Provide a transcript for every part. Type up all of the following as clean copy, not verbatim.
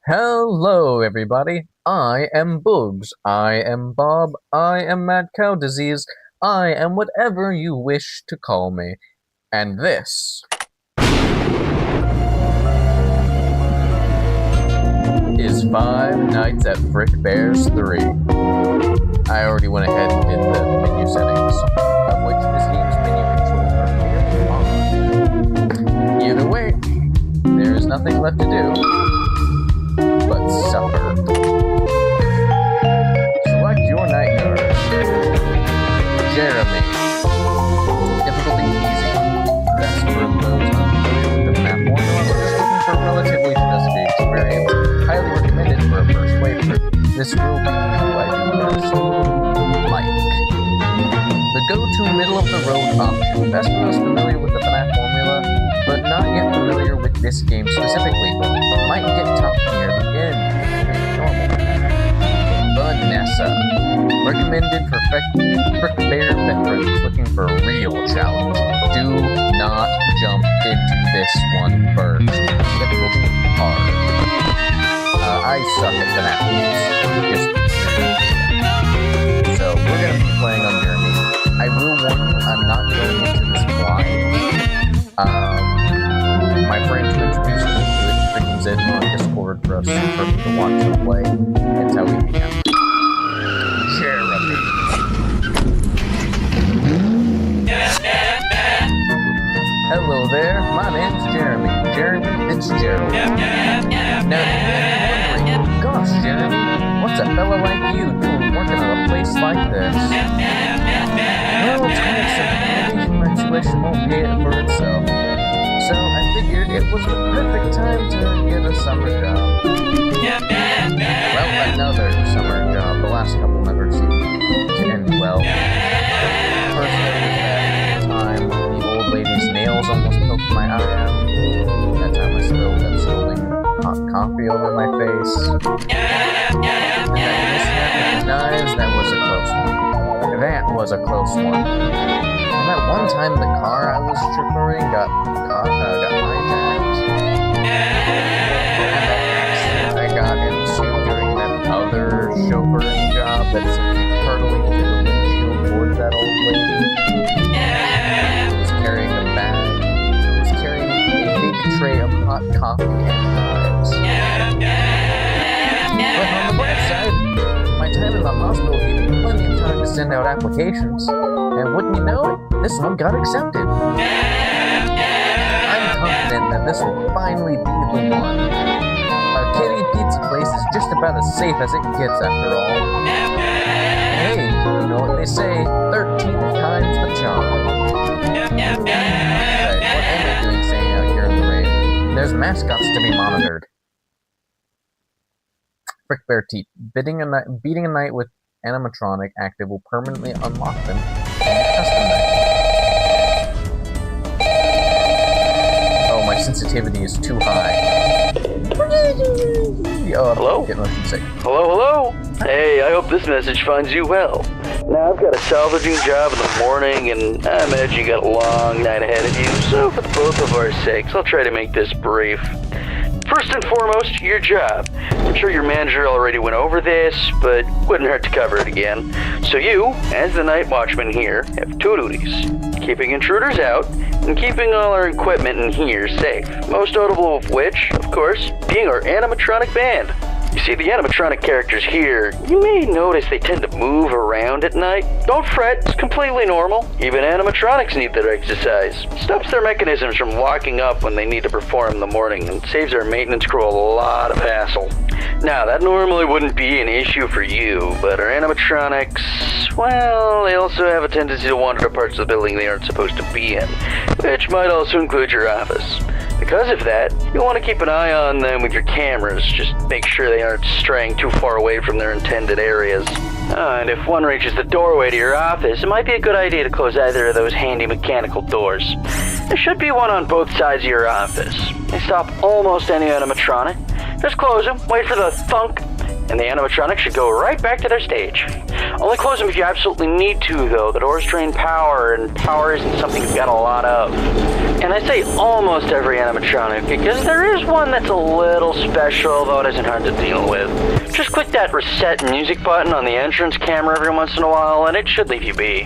Hello, everybody. I am Boogs. I am Bob. I am Mad Cow Disease. I am whatever you wish to call me. And this is Five Nights at Frickbaers 3. I already went ahead and did the menu settings, of which this game's menu controls are clearly on. Either way, there is nothing left to do but suffer. Select your night guard. Jeremy. Difficulty easy. That's for those unfamiliar with the map formula or just looking for relatively specific experience. Highly recommended for a first playthrough. This will be who I do best. Mike. The go-to middle-of-the-road option. Best for those familiar with the map formula, but not yet familiar with this game specifically. Might get tough near the end. Normal. Vanessa. Recommended for frickbear veterans looking for a real challenge. Do not jump into this one first. Difficulty hard. I suck at the map games. So we're gonna be playing on Jeremy. I will warn you, I'm not going into this blind. My friend who introduced me to it brings it on Discord for us to watch them play. That's how we began. Jeremy. Hello there, my name's Jeremy. Jeremy Fitzgerald. Now, you're wondering, gosh, Jeremy, what's a fella like you doing working at a place like this? Well, it's quite simple. My tuition won't pay it for itself. So I figured it was the perfect time to get a summer job. Well, another summer job. The last couple never seemed to end well. First there was that time the old lady's nails almost poked my eye out. That time I spilled that scalding hot coffee over my face. And that mishap with the knives, that was a close one. That was a close one. And that one time the car I was chauffeuring got hijacked. And that accident I got into during that other chauffeuring job that sent me hurtling through the windshield towards that old lady. I was carrying a bag. I was carrying a big tray of hot coffee and knives. But on the bright side, my time in the hospital gave me plenty of time to send out applications. And wouldn't you know it, this one got accepted. I'm confident that this will finally be the one. A kitty pizza place is just about as safe as it gets after all. Hey, you know what they say, 13th time's the charm. Right, what am I doing staying out here in the rain? There's mascots to be monitored. Frickbear teeth. Beating a night with animatronic active will permanently unlock them in custom night. Oh, my sensitivity is too high. Hello? Get motion sick. Hello? Hey, I hope this message finds you well. Now, I've got a salvaging job in the morning, and I imagine you got a long night ahead of you, so for both of our sakes, I'll try to make this brief. First and foremost, your job. I'm sure your manager already went over this, but wouldn't hurt to cover it again. So you, as the night watchman here, have two duties. Keeping intruders out, and keeping all our equipment in here safe. Most notable of which, of course, being our animatronic band. You see, the animatronic characters here, you may notice they tend to move around at night. Don't fret, it's completely normal. Even animatronics need their exercise. Stops their mechanisms from locking up when they need to perform in the morning and saves our maintenance crew a lot of hassle. Now, that normally wouldn't be an issue for you, but our animatronics, well, they also have a tendency to wander to parts of the building they aren't supposed to be in, which might also include your office. Because of that, you'll want to keep an eye on them with your cameras. Just make sure they aren't straying too far away from their intended areas. And if one reaches the doorway to your office, it might be a good idea to close either of those handy mechanical doors. There should be one on both sides of your office. They stop almost any animatronic. Just close them, wait for the thunk, and the animatronic should go right back to their stage. Only close them if you absolutely need to, though. The doors drain power, and power isn't something you've got a lot of. And I say almost every animatronic because there is one that's a little special, though it isn't hard to deal with. Just click that reset music button on the entrance camera every once in a while, and it should leave you be.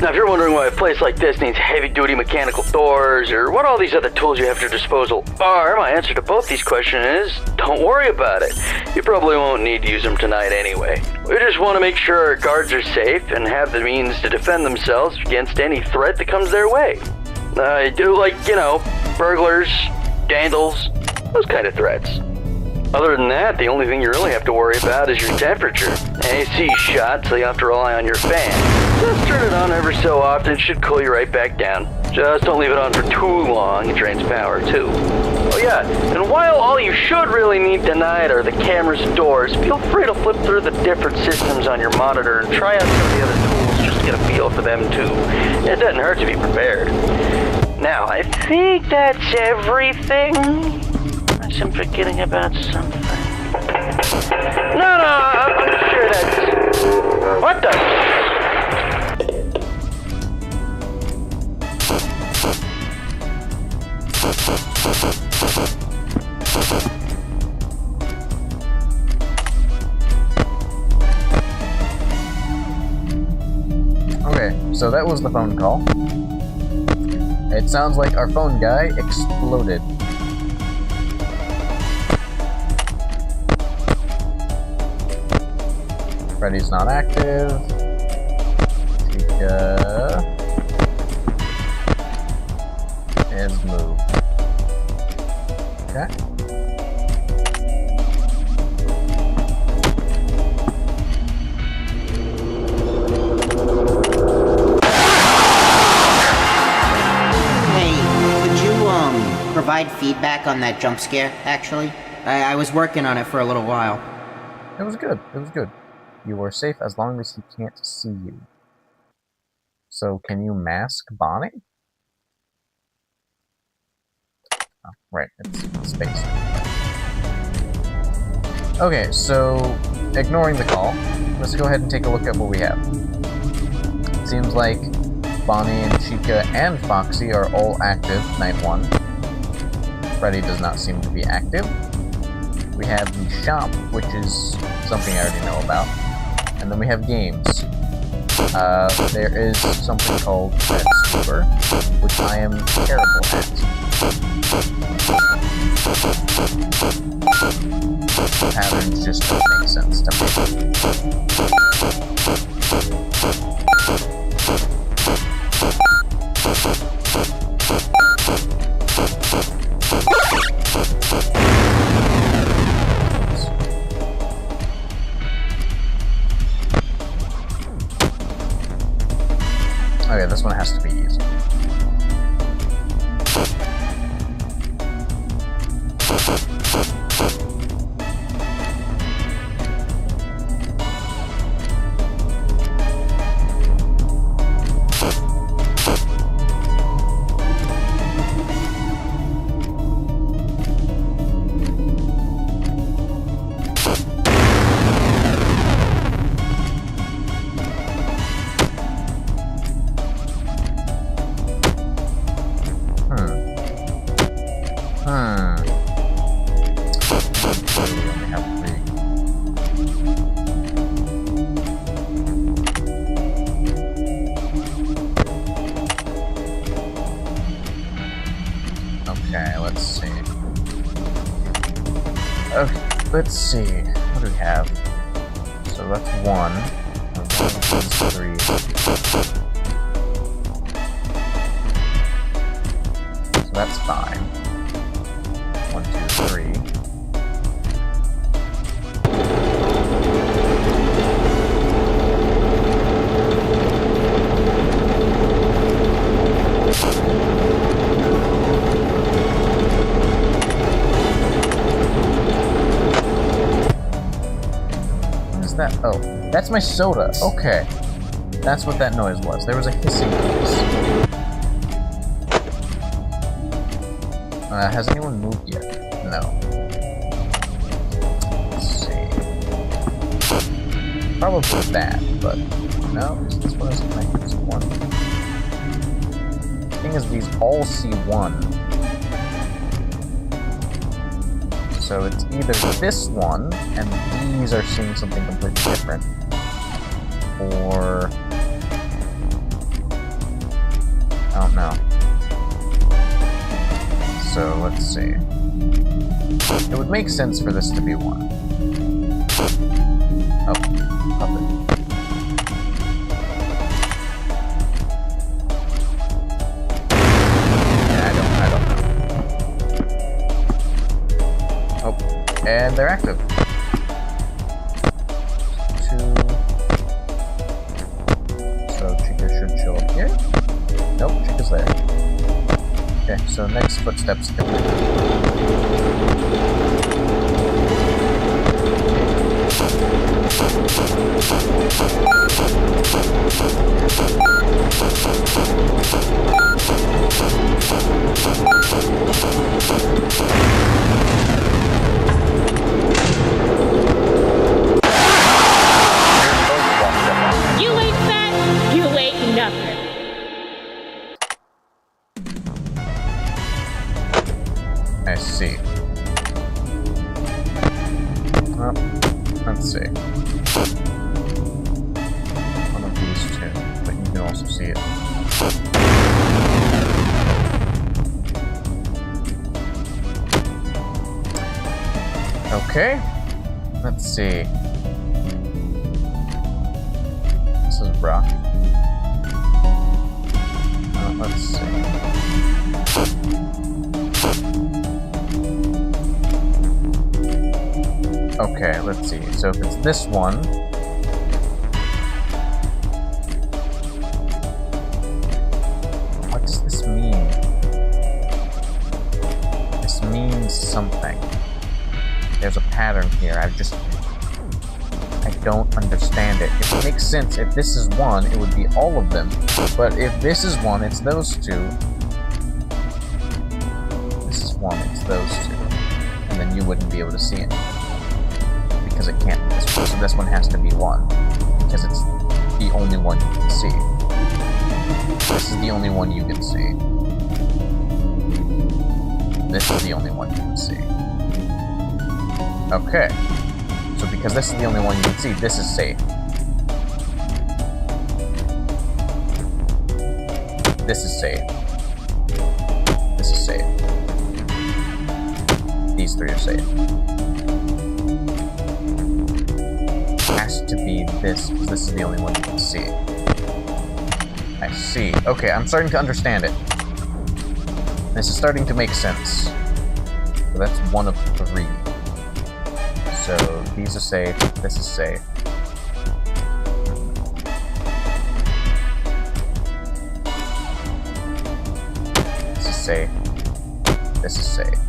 Now, if you're wondering why a place like this needs heavy-duty mechanical doors, or what all these other tools you have at your disposal are, my answer to both these questions is, don't worry about it. You probably won't need to use them tonight anyway. We just want to make sure our guards are safe and have the means to defend themselves against any threat that comes their way. I do like, burglars, vandals, those kind of threats. Other than that, the only thing you really have to worry about is your temperature. AC shot, so you have to rely on your fan. Just turn it on every so often, it should cool you right back down. Just don't leave it on for too long, it drains power too. Oh yeah, and while all you should really need tonight are the cameras and doors, feel free to flip through the different systems on your monitor and try out some of the other tools just to get a feel for them too. It doesn't hurt to be prepared. Now, I think that's everything. Unless I'm forgetting about something. No, I'm sure that's... What the... Okay, so that was the phone call. It sounds like our phone guy exploded. Freddy's not active. Chica is moved. Okay. Provide feedback on that jump scare, actually. I was working on it for a little while. It was good. It was good. You are safe as long as he can't see you. So, can you mask Bonnie? Oh, right. It's space. Okay, so, ignoring the call, let's go ahead and take a look at what we have. Seems like Bonnie and Chica and Foxy are all active night 1. Freddy does not seem to be active. We have the shop, which is something I already know about. And then we have games. There is something called Red Super, which I am terrible at. The patterns just don't make sense to Okay, this one has to be easy. Let's see. What do we have? So that's 1. 1, 2, 3. So that's 5. 1, 2, 3. That? Oh, that's my soda. Okay. That's what that noise was. There was a hissing noise. Has anyone moved yet? No. Let's see. Probably that, but no. This one is my one. Thing is these all see one. So it's either this one, and these are seeing something completely different, or... I don't know. So, let's see. It would make sense for this to be one. Oh, puppet. Yeah, I don't know. Oh, and they're active. 2. So Chica should show up here. Nope, Chica's there. Okay, so next footsteps. You ain't fat, you ain't nothing. I see. Well, let's see. One of these two, but you can also see it. Okay, let's see. This is rock. Let's see. Okay, let's see. So if it's this one... What does this mean? This means something. There's a pattern here. I don't understand it. It makes sense. If this is one, it would be all of them. But if this is one, it's those two. This is one, it's those two. And then you wouldn't be able to see it. Because it can't be this one. So this one has to be one. Because it's the only one you can see. This is the only one you can see. This is the only one you can see. Okay. So because this is the only one you can see, this is safe. This is safe. This is safe. These three are safe. Has to be this, because this is the only one you can see. I see. Okay, I'm starting to understand it. This is starting to make sense. So that's one of 3. So these are safe, this is safe. This is safe. This is safe.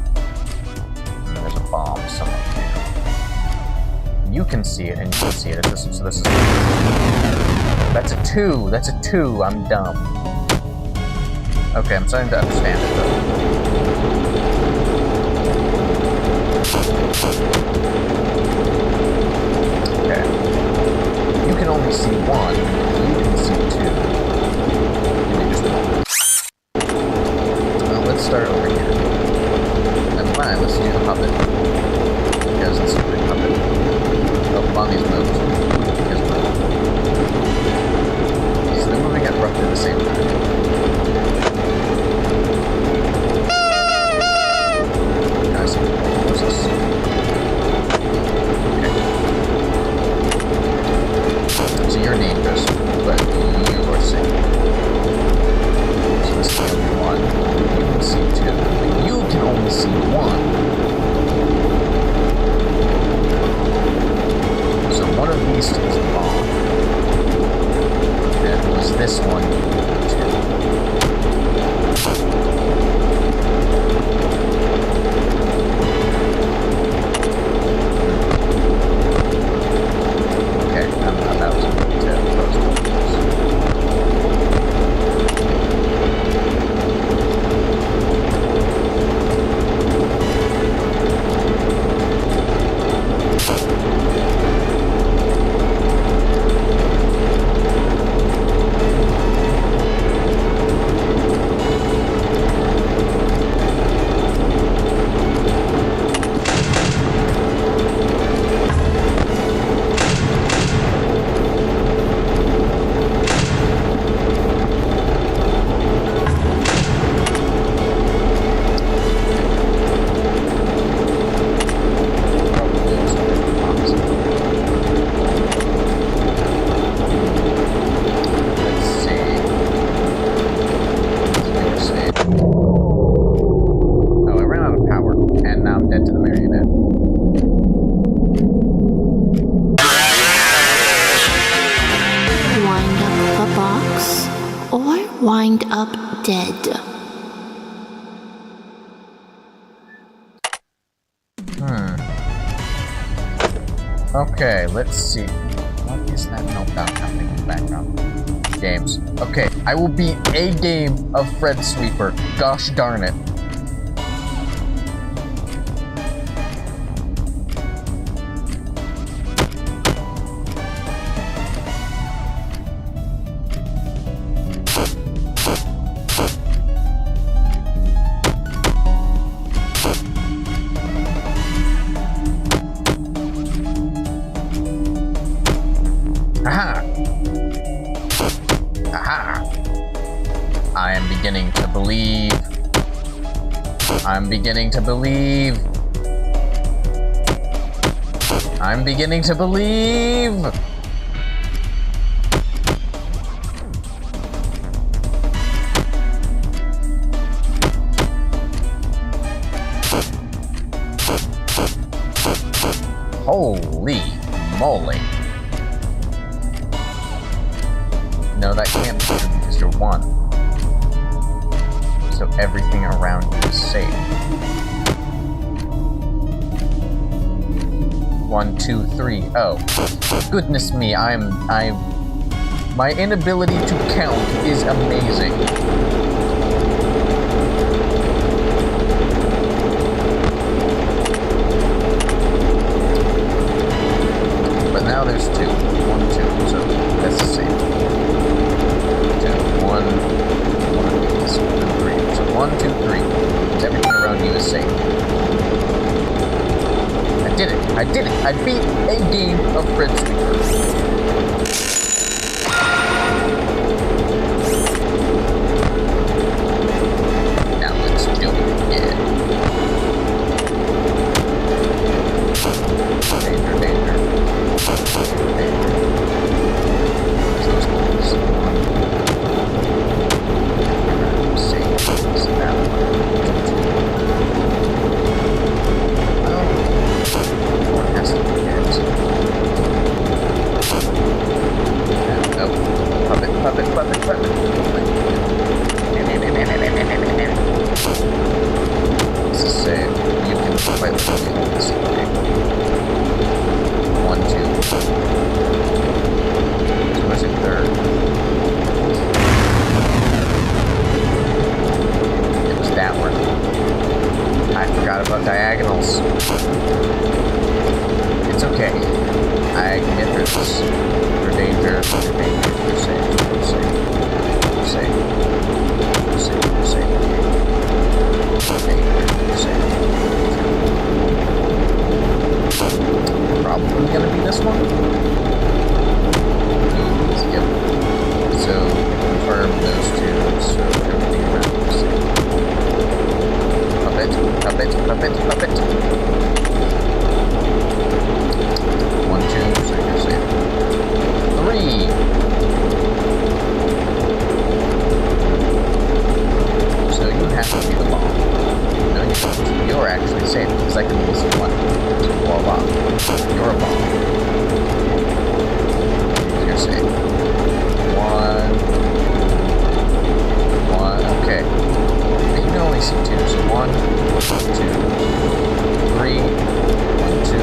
And there's a bomb somewhere here. You can see it, and you can see it. So this is... That's a 2! That's a 2! I'm dumb. Okay, I'm starting to understand it, though. Okay. You can only see 1. You can see 2. Give me just a moment. Well, let's start over here. Never mind, let's do the puppet. Because it's a big puppet. Oh, Bonnie's moved. Here's moved. So they're moving at roughly the same time. Guys, what's this? Okay. So you're dangerous. dead. Okay, let's see. What is that? No, not happening in the background. Games. Okay, I will beat a game of Fred Sweeper. Gosh darn it. Aha! Aha! I am beginning to believe. I'm beginning to believe. I'm beginning to believe. Holy moly. No, that can't be true because you're one. So everything around you is safe. 1, 2, 3. Oh. Goodness me, my inability to count is amazing. But now there's 2. 1, 2, so that's the same. 2, 1, 3. So 1, 2, 3. Everything around you is safe. I did it! I did it! I beat a game of Fred Sweeper. Now let's do it again. Danger, danger. Danger. This is safe. You can quite literally this thing. 1, 2. So where's it third? It was that one. I forgot about diagonals. It's okay. I can get through this. For danger, for danger, we're safe, we're safe, we're safe, we're safe, we're safe. For danger, we're safe. Probably gonna be this one. Yep. So confirm those two, so everything around is safe. Puppet, puppet, puppet, puppet. 1, 2, so you're safe. 3. So you have to be the bomb. No, you don't. You're actually safe because I can only see one. So voila. You're a bomb. You're safe. 1. Okay. But you can only see 2. So 1, 2, 3. 1, 2.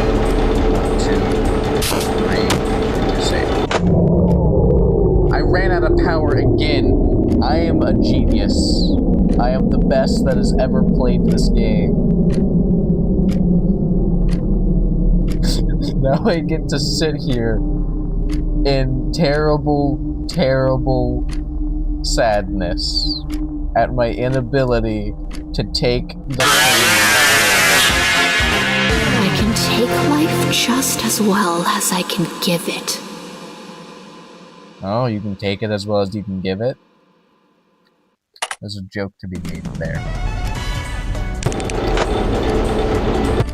1, 2, 3. You're safe. I ran out of power again. I am a genius. I am the best that has ever played this game. Now I get to sit here in terrible, terrible sadness at my inability to take the I can take life just as well as I can give it. Oh, you can take it as well as you can give it? There's a joke to be made there.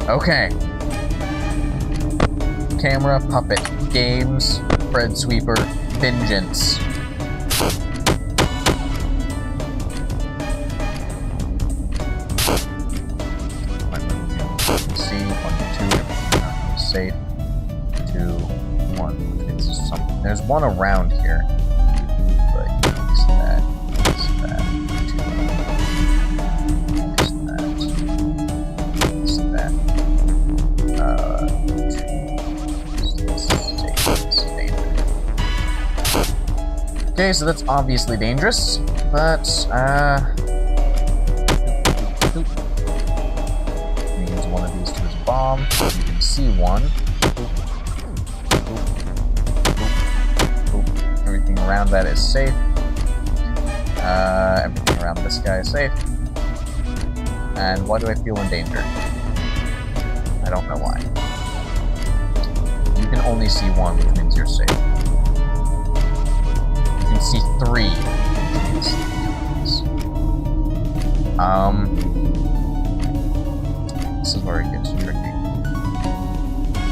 Okay. Camera, puppet, games, Fred Sweeper, vengeance. See, 1, 2, safe. 2, 1. It's some. There's one around here. But it's that. It's that. 2. Okay, so that's obviously dangerous, but, means one of these two is a bomb. You can see one. Everything around that is safe. Everything around this guy is safe. And why do I feel in danger? I don't know why. You can only see one, which means you're safe. You can see three, which means this is where it gets tricky.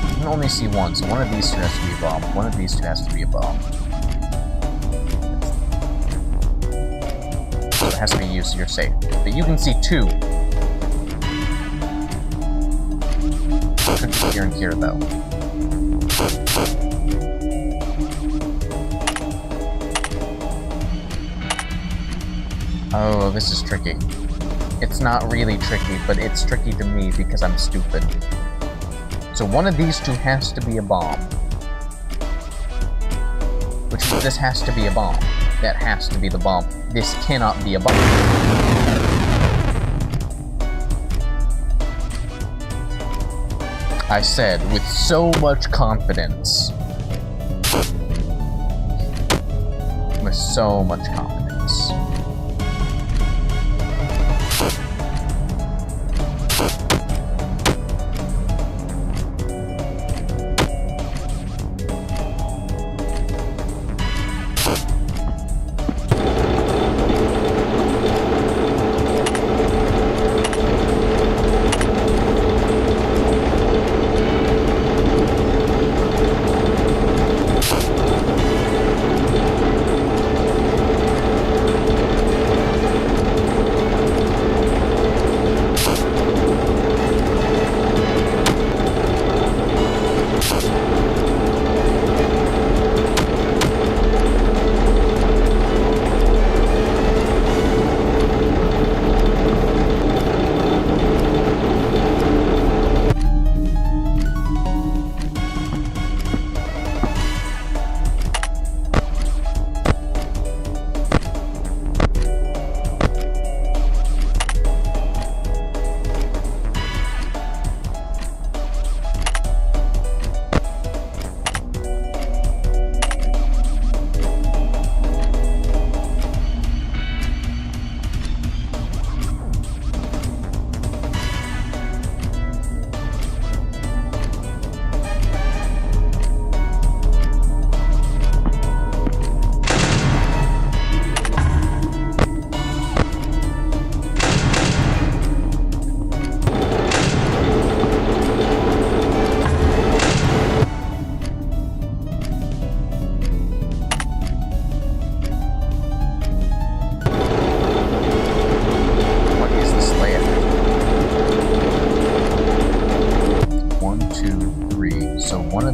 You can only see one, so one of these two has to be a bomb. One of these two has to be a bomb. So it has to be you, so you're safe. But you can see two. Could be here and here, though. Oh, this is tricky. It's not really tricky, but it's tricky to me because I'm stupid. So one of these two has to be a bomb. Which means this has to be a bomb. That has to be the bomb. This cannot be a bomb. I said with so much confidence. With so much confidence.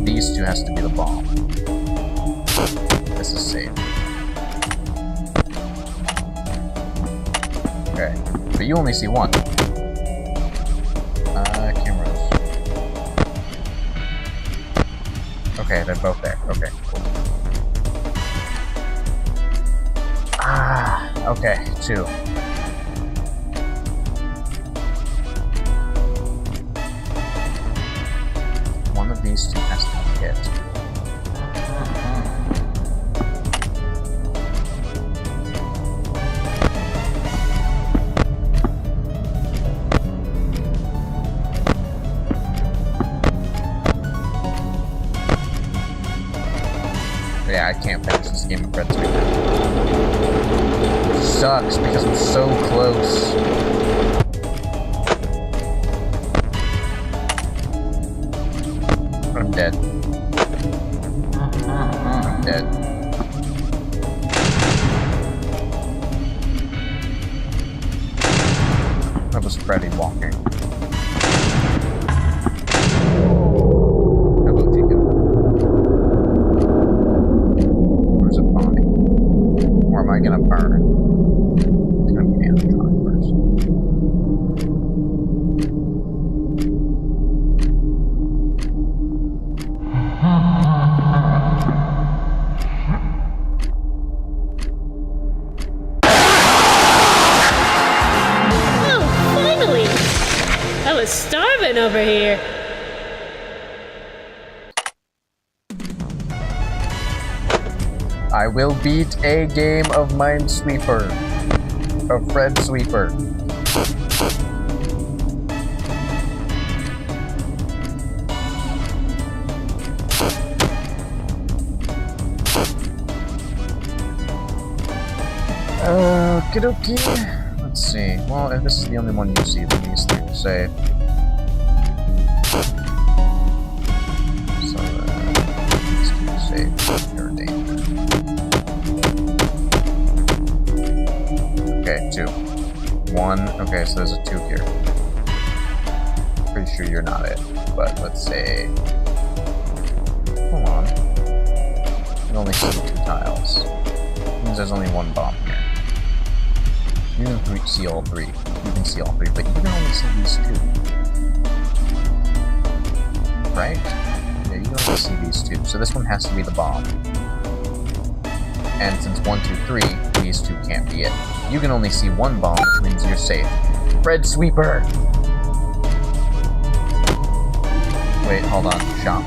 These two has to be the bomb. This is safe. Okay, but you only see one. Cameras. Okay, they're both there. Okay, cool. Okay, two. One of these two has to be hit. Yeah, I can't finish this game of Red Screen. Which sucks because I'm so close. I'm dead. I'm dead. That was Freddy walking. Where's it bombing? Or am I gonna burn? It's gonna be the animatronic first. doing over here? I will beat a game of Minesweeper. Of Fred Sweeper. Okie dokie. Let's see. Well, if this is the only one you see, then these three will say. So, these two will say you're in danger. Okay, 2. 1. Okay, so there's a 2 here. Pretty sure you're not it, but let's say. Hold on. You can only see 2 tiles. That means there's only 1 bomb here. You can see all 3. You can see all 3, but you can only see these 2. Right? Yeah, you can only see these 2. So this one has to be the bomb. And since 1, 2, 3, these 2 can't be it. You can only see 1 bomb, which means you're safe. Fred Sweeper! Wait, hold on. Shop.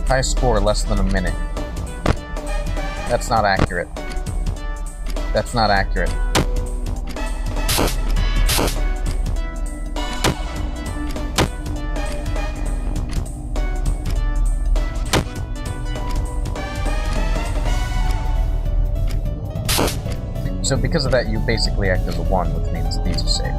High score, less than a minute. That's not accurate. That's not accurate. So because of that, you basically act as a 1, which means these are safe.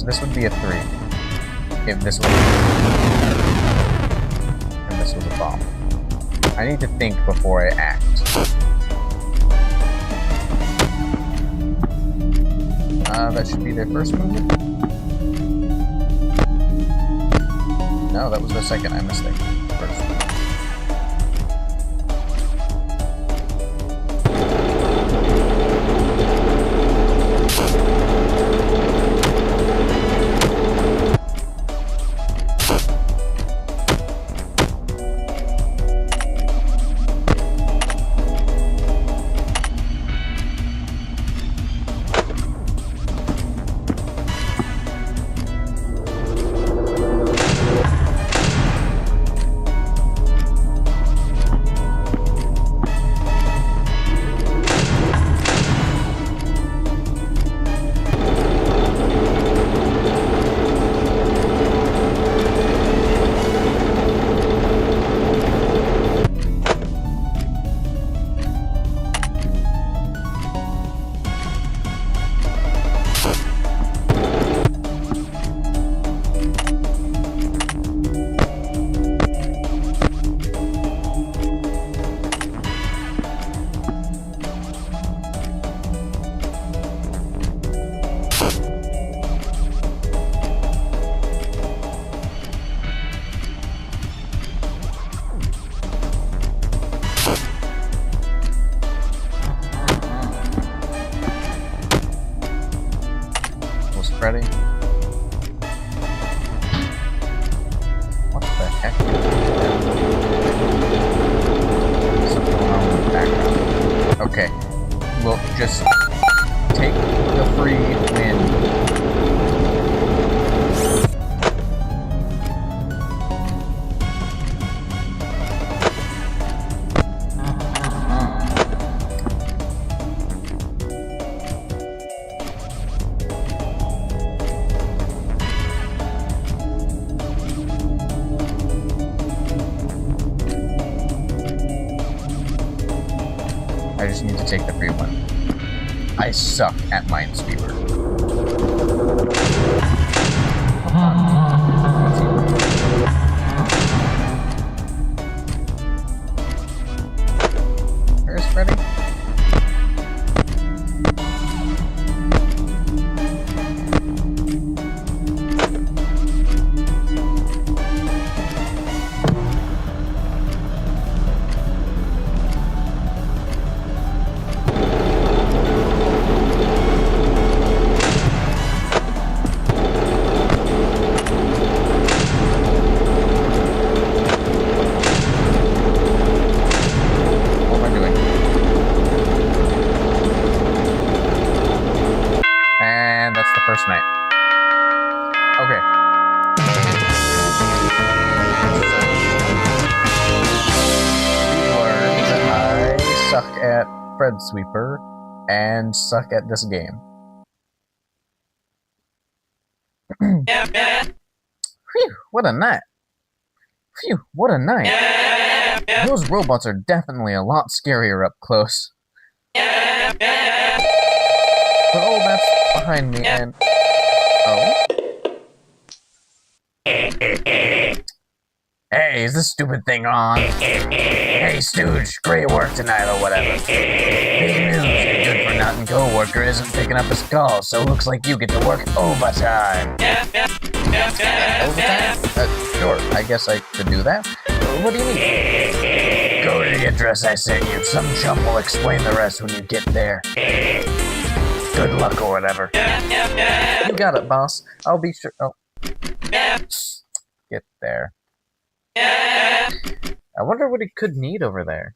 This would be a 3 if this was a bomb. I need to think before I act. That should be their first movement. No, that was the second. I missed it. First. Ready? What the heck? Something going on in the background. Okay. Well, just take the free win. I suck at Minesweeper. Where's Freddy? First night. Okay. We learned that I suck at Fred Sweeper and suck at this game. Phew, what a night. Phew, what a night. Those robots are definitely a lot scarier up close. But oh, that's behind me and... Oh? Hey, is this stupid thing on? Hey, Stooge, great work tonight or whatever. Big news, your good-for-nothing co-worker isn't picking up his call, so looks like you get to work overtime. Overtime? Sure, I guess I could do that. What do you need? Go to the address I sent you. Some chump will explain the rest when you get there. Good luck or whatever. You got it, boss. I'll be sure. Oh. Get there. I wonder what he could need over there.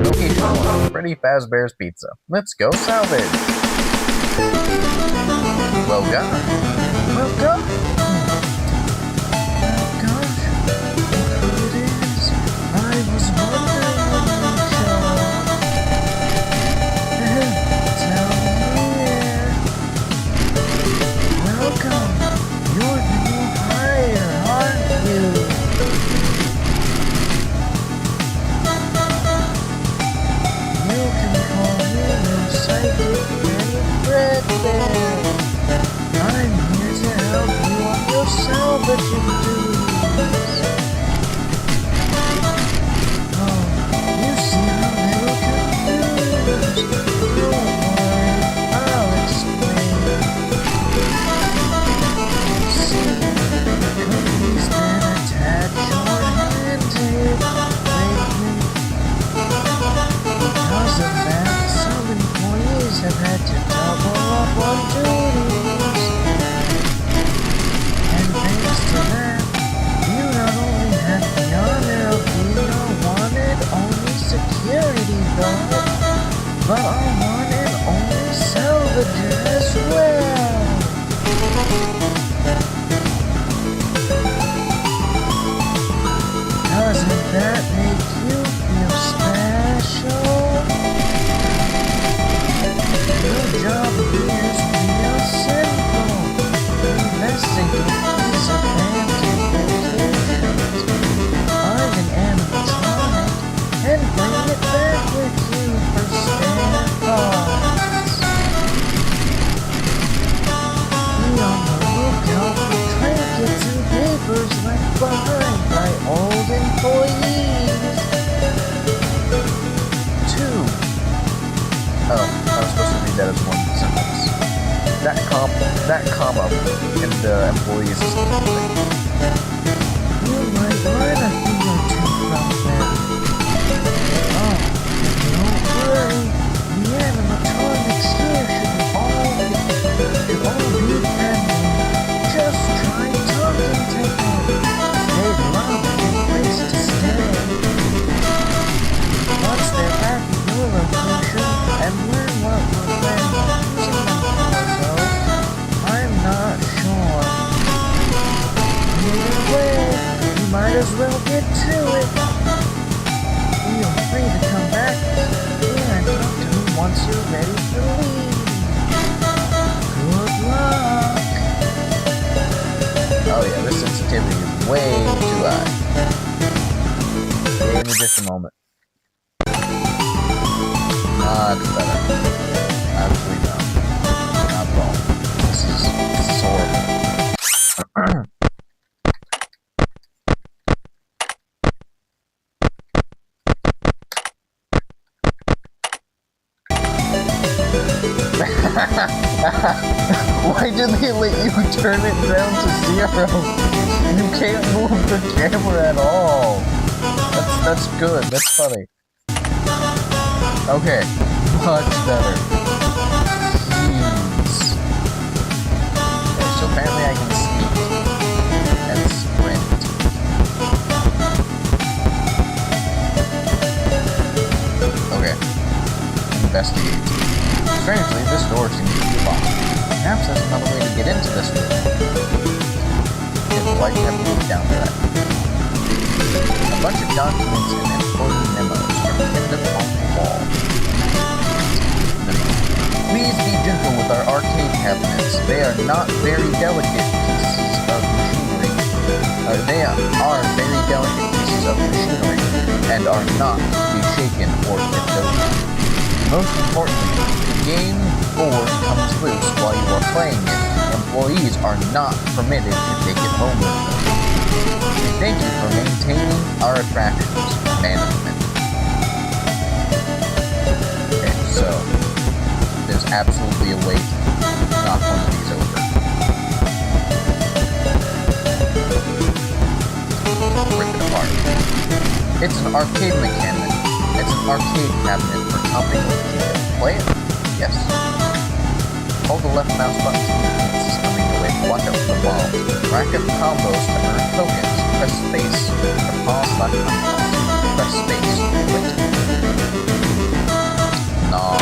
Location: Freddy Fazbear's Pizza. Let's go salvage. Well done. Well done. But I want an only salvager as well. Doesn't that make you feel special? Your job here is real simple. Investigate these abandoned locations. Find an animatronic and bring it back with you for spare parts. Be on the lookout for trinkets and papers left behind by old employees. 2. Oh, I was supposed to read that as one sentence. That comma in the employees is you might learn a thing or two from them. Oh, don't worry, the animatronics here should all be friendly. Just try talking to them. They'd love a good place to stay. Once they're back at your location and learn what we're planning on using them for, though, I'm not sure. Either way, you might as well Take a moment. Much better. Actually, no. Not at all. This is horrible. Why did they let you turn it down to 0? You can't move the camera at all. That's good. That's funny. Okay, much better. Jeez. Okay, so apparently I can sneak and sprint. Okay. Investigate. Strangely, this door seems to be locked. Perhaps there's another way to get into this room. Okay, the light never moved down to that. A bunch of documents and employee memos are pinned up on the wall. Please be gentle with our arcade cabinets. They are not very delicate pieces of machinery. They are very delicate pieces of machinery and are not to be shaken or tipped over. Most importantly, the game board comes loose while you are playing it. Employees are not permitted to take it home with them. Thank you for maintaining our attractions, management. Okay, so there's absolutely a way to knock one of these over. Rip it apart. It's an arcade mechanic. It's an arcade cabinet for chopping with Chica. Play it? Yes. Hold the left mouse button to keep pieces coming away. Watch out for the bomb. Rack up combos to earn tokens. Press space to pause/unpause. Press space to quit. Nom.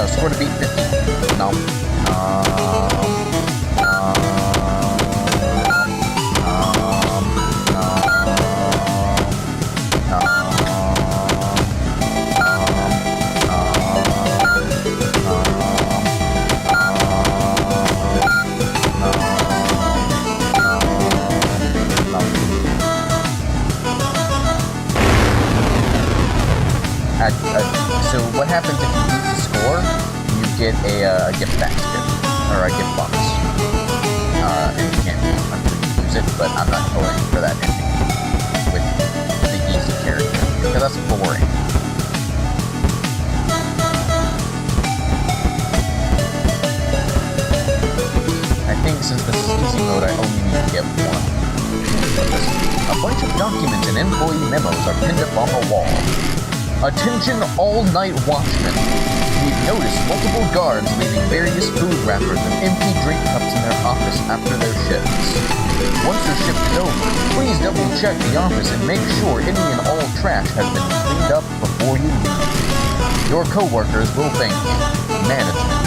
Score to beat 50. No. So what happens if you beat the score? Get a gift basket, or a gift box. And you can't use it, but I'm not going for that ending with the easy character, because that's boring. I think since this is easy mode, I only need to get one. A bunch of documents and employee memos are pinned up on the wall. Attention all-night watchmen. We've noticed multiple guards leaving various food wrappers and empty drink cups in their office after their shifts. Once your shift is over, please double-check the office and make sure any and all trash has been cleaned up before you leave. Your coworkers will thank you. Management.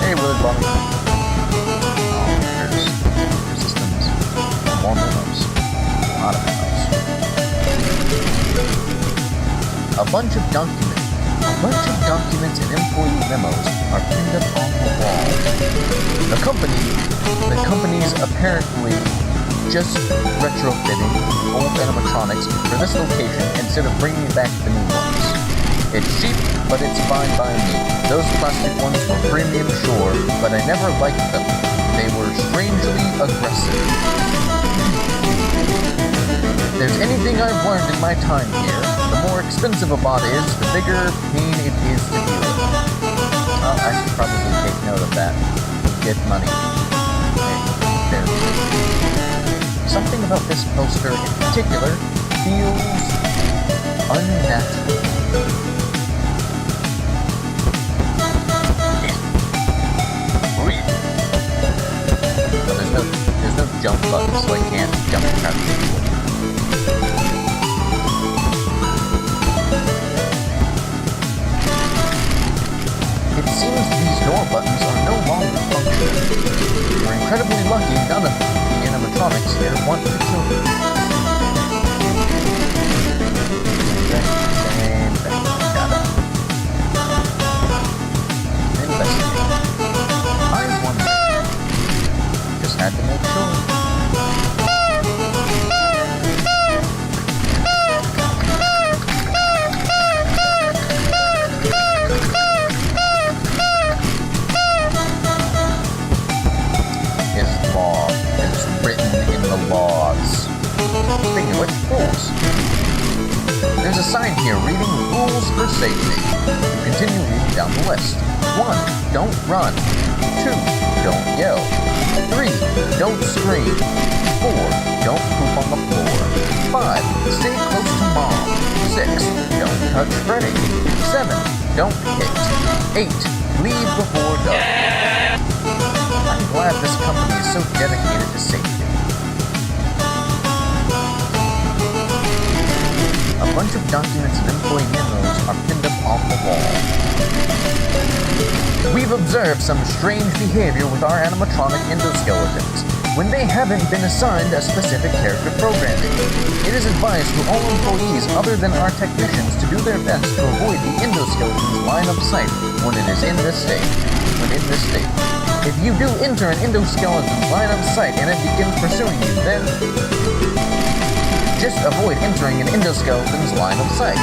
Hey, Willard Bonnie. Oh, there's systems. More memos. A lot of memos. A bunch of documents and employee memos are pinned up on the wall. The company's apparently just retrofitting old animatronics for this location instead of bringing back the new ones. It's cheap, but it's fine by me. Those plastic ones were premium, sure, but I never liked them. They were strangely aggressive. If there's anything I've learned in my time here, the more expensive a bot is, the bigger pain it is to deal with. Well, I should probably take note of that. Get money. Something about this poster in particular feels unnatural. Well, there's no jump button, so I can't jump and crouch people. It seems these door buttons are no longer functional. You're incredibly lucky none of the animatronics here want to kill you. Same thing. Got it. Investigate. I wonder. Just had to make sure. Laws. Speaking of which, rules. There's a sign here reading rules for safety. You continue reading down the list. 1. Don't run. 2. Don't yell. 3. Don't scream. 4. Don't poop on the floor. 5. Stay close to mom. 6. Don't touch Freddy. 7. Don't hit. 8. Leave before dark. I'm glad this company is so dedicated to safety. A bunch of documents and employee memos are pinned up on the wall. We've observed some strange behavior with our animatronic endoskeletons when they haven't been assigned a specific character programming. It is advised to all employees other than our technicians to do their best to avoid the endoskeleton's line of sight when it is in this state. If you do enter an endoskeleton's line of sight and it begins pursuing you, then just avoid entering an endoskeleton's line of sight.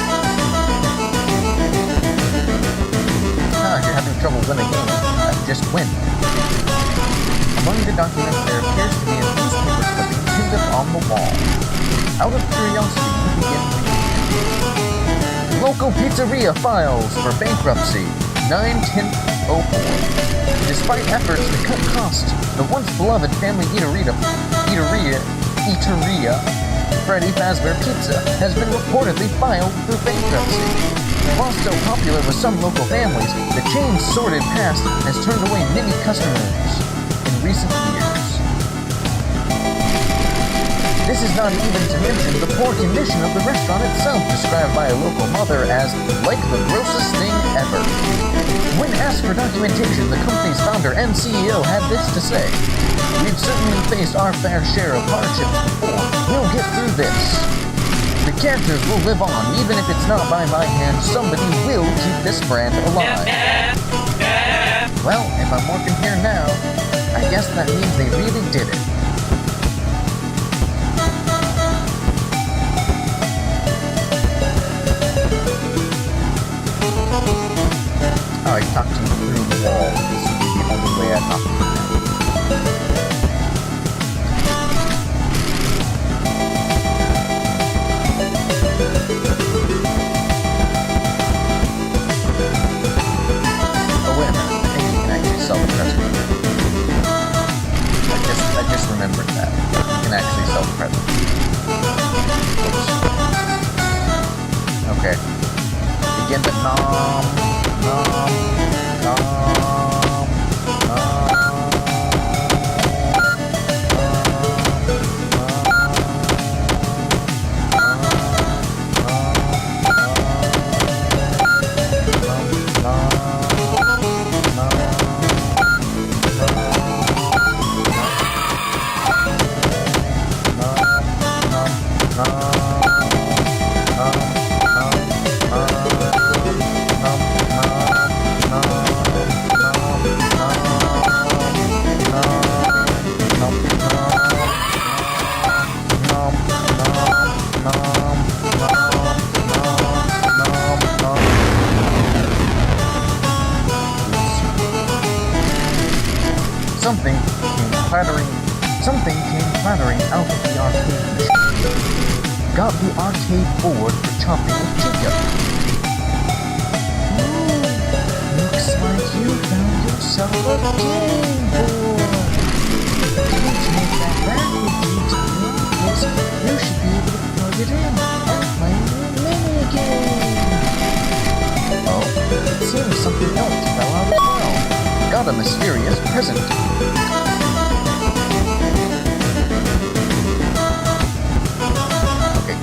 If you're having trouble winning a game, just win. Among the documents, there appears to be a newspaper clipping pinned up on the wall. Out of curiosity, you begin reading. Local pizzeria files for bankruptcy, 9/10/04. Despite efforts to cut costs, the once beloved family eateria, Freddy Fazbear Pizza, has been reportedly filed for bankruptcy. While still popular with some local families, the chain's sordid past has turned away many customers in recent years. This is not even to mention the poor condition of the restaurant itself, described by a local mother as like the grossest thing ever. When asked for documentation, the company's founder and CEO had this to say: "We've certainly faced our fair share of hardships before. We'll get through this. The characters will live on, even if it's not by my hand. Somebody will keep this brand alive." Well, if I'm working here now, I guess that means they really did it. Oh, I talked to you through the wall. This would be the only way I talked to you now. Oh, wait a minute. I think you can actually self-present. I just remembered that. You can actually self-present. Oops. Okay. Begin to nom. Something came clattering out of the arcade machine. Got the arcade board for chopping with Chica. Looks like you found yourself a game board. Didn't take that back with you to the office. You should be able to plug it in and play a minigame. Oh, it seems something else fell out as well. Got a mysterious present.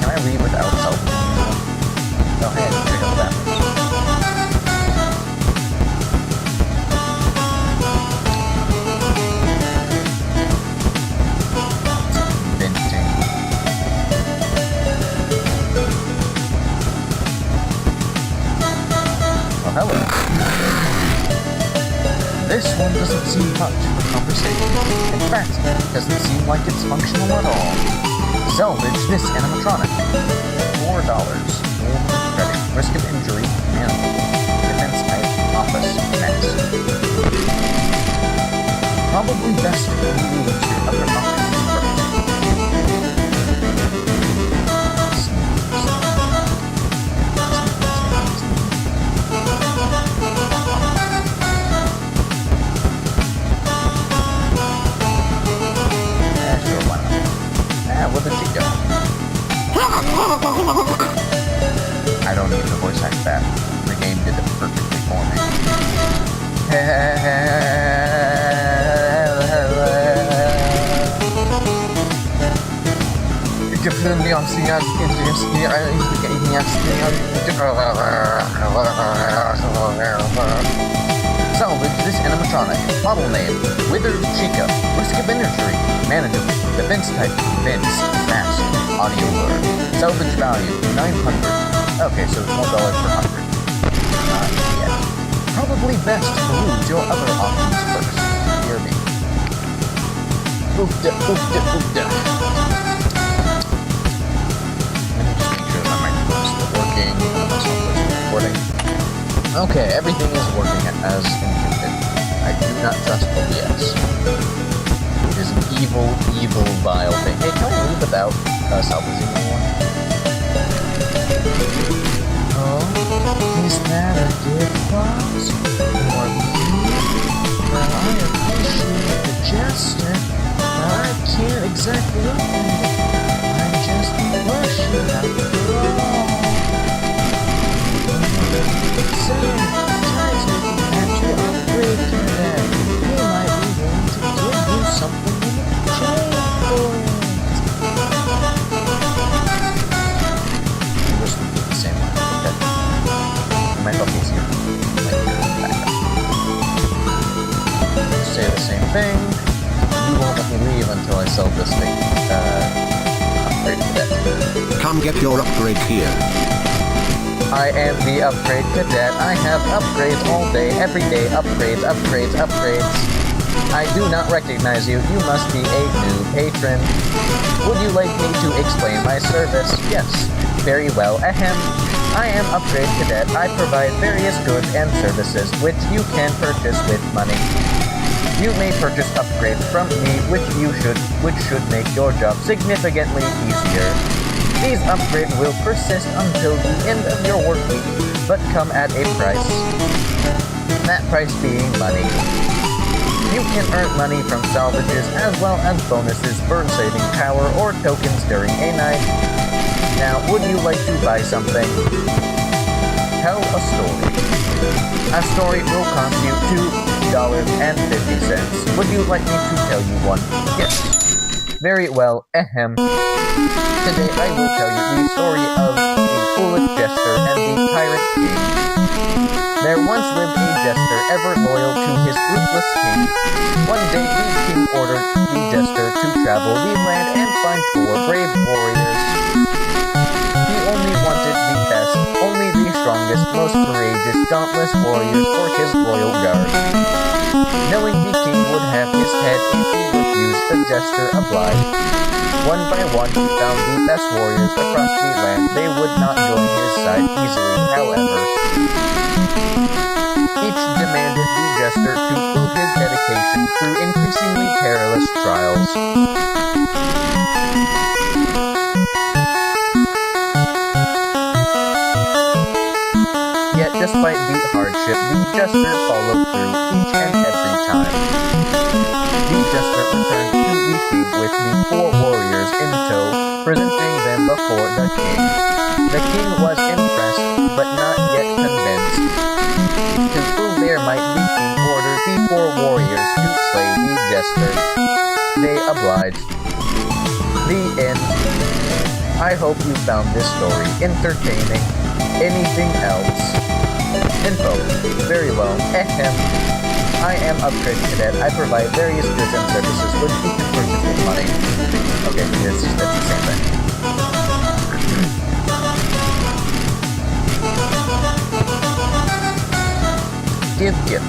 Can I leave without help? No, hey, I didn't pick up that. This one doesn't seem much for conversation. In fact, it doesn't seem like it's functional at all. Salvage this animatronic. $4. Normal credit. Risk of injury. Manageable. Defense type. Office. Next. Probably best to move to your other options first. Sure, why not? What did you go? I don't need to voice act that. The game did it perfectly for me. Salvage this animatronic. Model name, Withered Chica. Risk of injury, manageable. Defense type, Vince. Mask, audio lure. Salvage value, 900. Okay, so it's $1 per 100. Not yet. Probably best to peruse your other options first. Hear me. Oofda, oofda, oofda. Let me just make sure that my microphone's still working. And my software's still recording. Okay, everything is working as intended. I do not trust OBS. It is an evil, evil, vile thing. Hey, can I leave without salvaging anyone? Oh, is that a gift box? For me? Well, I appreciate the gesture, but I can't exactly open it. I'm just pushing after all. So, times had to upgrade to that. He might be willing to give you something in exchange for it. I wish we did the same one. Okay. It might help easier. Say the same thing. You won't let me leave until I sell this thing. Upgrade cadet. Come get your upgrade here. I am the upgrade cadet. I have upgrades all day, every day. Upgrades, upgrades, upgrades. I do not recognize you. You must be a new patron. Would you like me to explain my service? Yes. Very well. Ahem. I am upgrade cadet. I provide various goods and services which you can purchase with money. You may purchase upgrades from me which should make your job significantly easier. These upgrades will persist until the end of your work week, but come at a price. That price being money. You can earn money from salvages as well as bonuses for saving power or tokens during a night. Now, would you like to buy something? Tell a story. A story will cost you $2.50. Would you like me to tell you one? Yes. Very well, ahem. Today I will tell you the story of the foolish jester and the tyrant king. There once lived a jester ever loyal to his ruthless king. One day the king ordered the jester to travel the land and find 4 brave warriors. He only wanted the best, only the strongest, most courageous, dauntless warriors for his royal guard. Knowing the king would have his head if he refused, the jester obliged. One by one he found the best warriors across the land. They would not join his side easily, however. Each demanded the jester to prove his dedication through increasingly perilous trials. Yet, despite the hardship, the jester followed through each and every time. The jester returned to the king with the 4 warriors in tow, presenting them before the king. The king was impressed, but not yet convinced. To prove their might, the king ordered the 4 warriors to slay the jester. They obliged. The end. I hope you found this story entertaining. Anything else? Info. Very well. Ahem. I am Upgrade Cadet. I provide various goods and services which you can purchase with money. Okay, that's the same thing. Give gift.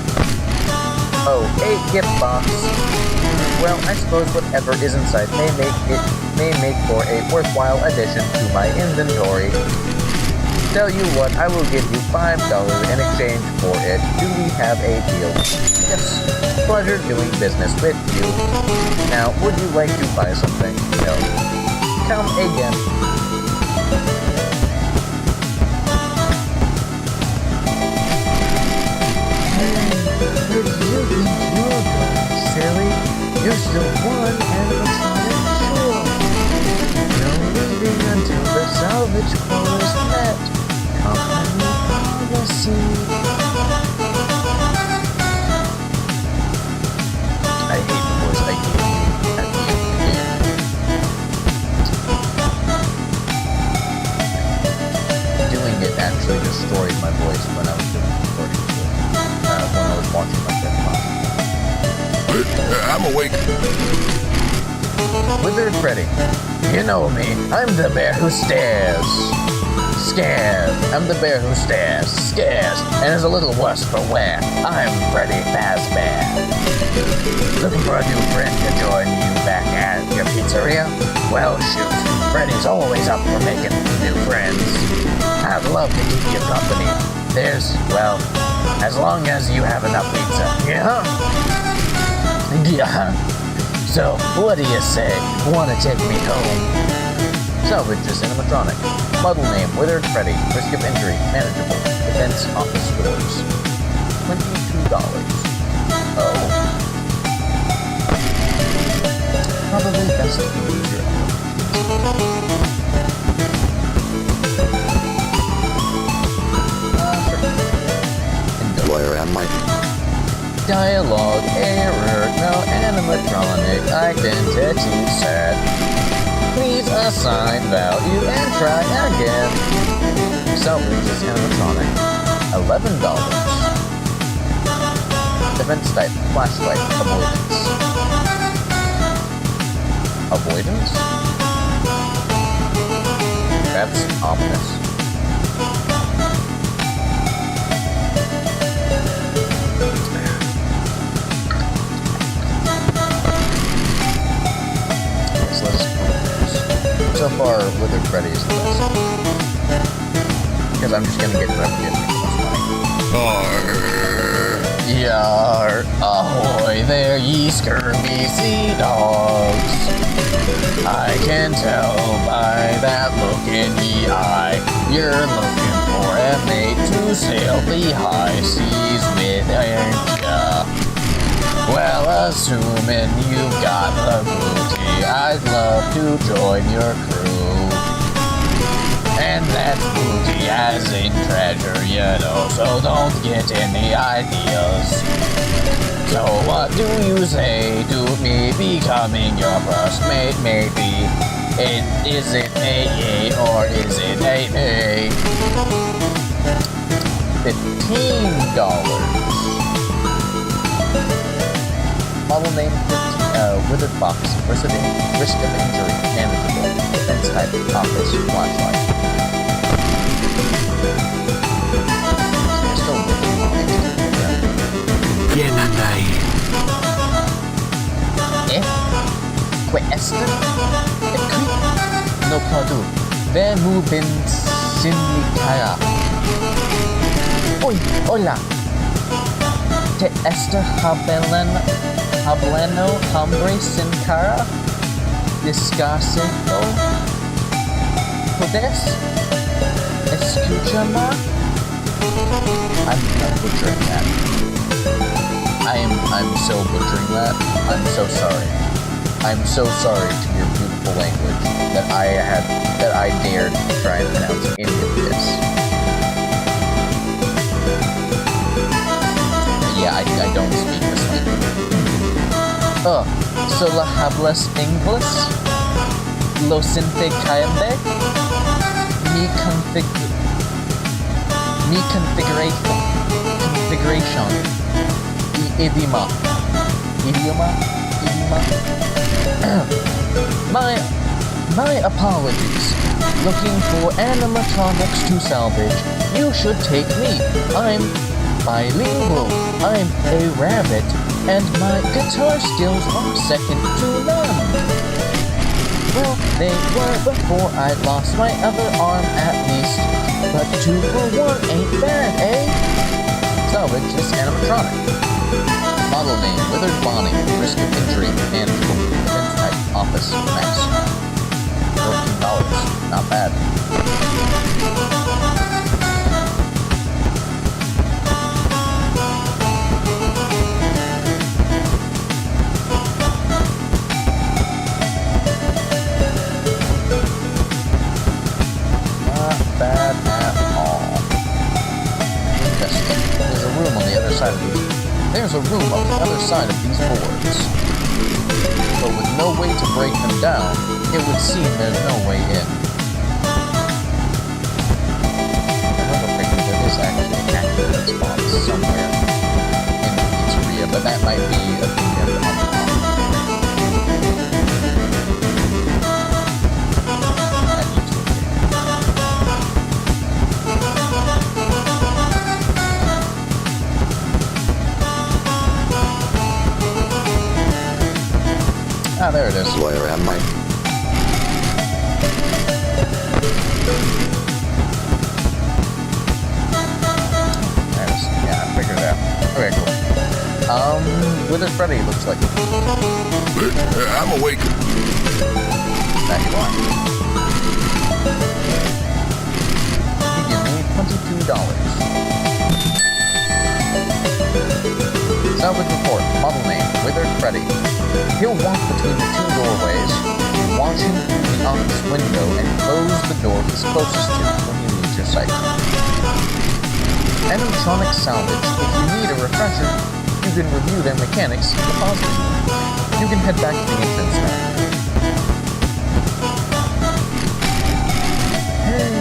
Oh, a gift box. Well, I suppose whatever is inside may make for a worthwhile addition to my inventory. Tell you what, I will give you $5 in exchange for it. Do we have a deal? Yes. Pleasure doing business with you. Now, would you like to buy something? No. Come again. Where do you think you're going, silly? You're still one animatronic, sure. No leaving until the salvage crawlers met. Company policy. I hate the voice I gave you at the end of the game. Doing it actually destroyed my voice when I was doing the recording. When I was watching my friend. I'm awake. Wizard Freddy. You know me. I'm the bear who stares. Scared. I'm the bear who stares. Scares. And is a little worse for wear. I'm Freddy Fazbear. Looking for a new friend to join you back at your pizzeria? Well, shoot. Freddy's always up for making new friends. I'd love to keep you company. There's, well, as long as you have enough pizza. Yeah? Yeah. So, what do you say? Wanna take me home? Salvage is animatronic. Model name, Withered Freddy. Risk of injury, manageable. Defense office doors. $22. Oh. Probably best to use your Where am I? Dialogue error, no animatronic identity set. Please assign value and try again. Salvage is animatronic. $11. Defense type, flashlight, avoidance. Avoidance? That's ominous. So far, Withered Freddy is the best. Because I'm just gonna get whatever gives me the most money. Yar, ahoy there, ye scurvy sea dogs. I can tell by that look in ye eye, you're looking for a mate to sail the high seas with, aren't ya? Well, assuming you've got the booty, I'd love to join your crew. And that's booty as in treasure, you know, so don't get any ideas. So what do you say to me becoming your first mate, maybe? Is it a yay or is it a nay? $15. Model name, Withered Fox, risk of injury, manageable, defense type, office, flashlight. Still looking on it. ¿Quién anda ahí? Questa? No pardon. Vemu bin Sinikaya. Oi, hola. Te esta hablando hombre sin cara? Descanso. ¿Puedes? Escúchame? I'm butchering that. I'm so butchering that. I'm so sorry. I'm so sorry to your beautiful language that I dared to try and pronounce any of this. Yeah, I don't speak this language. Solo hablas inglés? Lo siente caembe? Mi configuration. Idioma. My apologies. Looking for animatronics to salvage. You should take me. I'm bilingual. I'm a rabbit, and my guitar skills are second to none. Well, they were before I lost my other arm at least, but 2 for 1 ain't bad, eh? Salvage this animatronic. Model name, Withered Bonnie, risk of injury, and defense type, office, mask. $14, not bad. Not bad at all. Interesting. There's a room on the other side of these. There's a room on the other side of these boards. But with no way to break them down, it would seem there's no way in. Another thing, there is actually an active spot somewhere in the pizzeria, but that might be a thing you have to unlock. Ah, there it is. Where am I? There's, yeah, I figured it out. Okay, cool. Withered Freddy looks like. I'm awake. That you are. You give me $22. Salvage report. Model name, Withered Freddy. He'll walk between the 2 doorways, watch him through the office window, and close the door he's closest to when he leaves your sight. Animatronic salvage. If you need a refresher, you can review their mechanics in the positive. You can head back to the entrance now. Hey,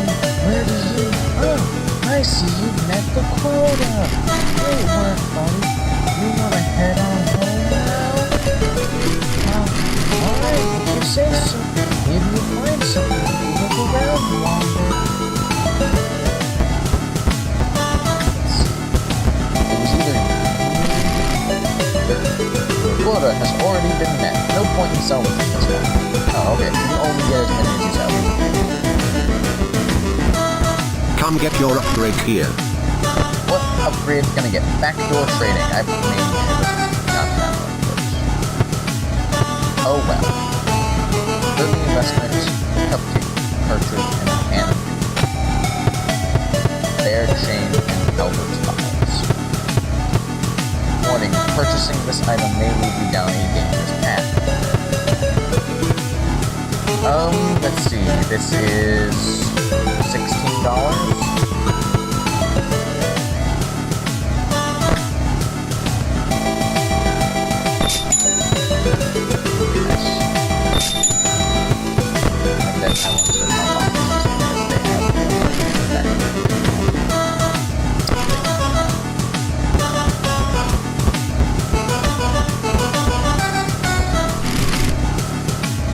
where do you... Oh, I see you've met the quota. Great work, buddy. You want to head on home now? Alright, if you say so. Maybe you'll find something if you look around longer. Let's see. It was either... The quota has already been met. No point in salvaging this one. Oh, okay. You only get as many as you salvage. Come get your upgrade here. What upgrade's gonna get? Backdoor trading. I maybe should have got that one first. Oh well. Early investment, cupcake, cartridge, and cannon. Bear chain and Albert files. Warning, purchasing this item may lead you down a dangerous path. Let's see. This is $16.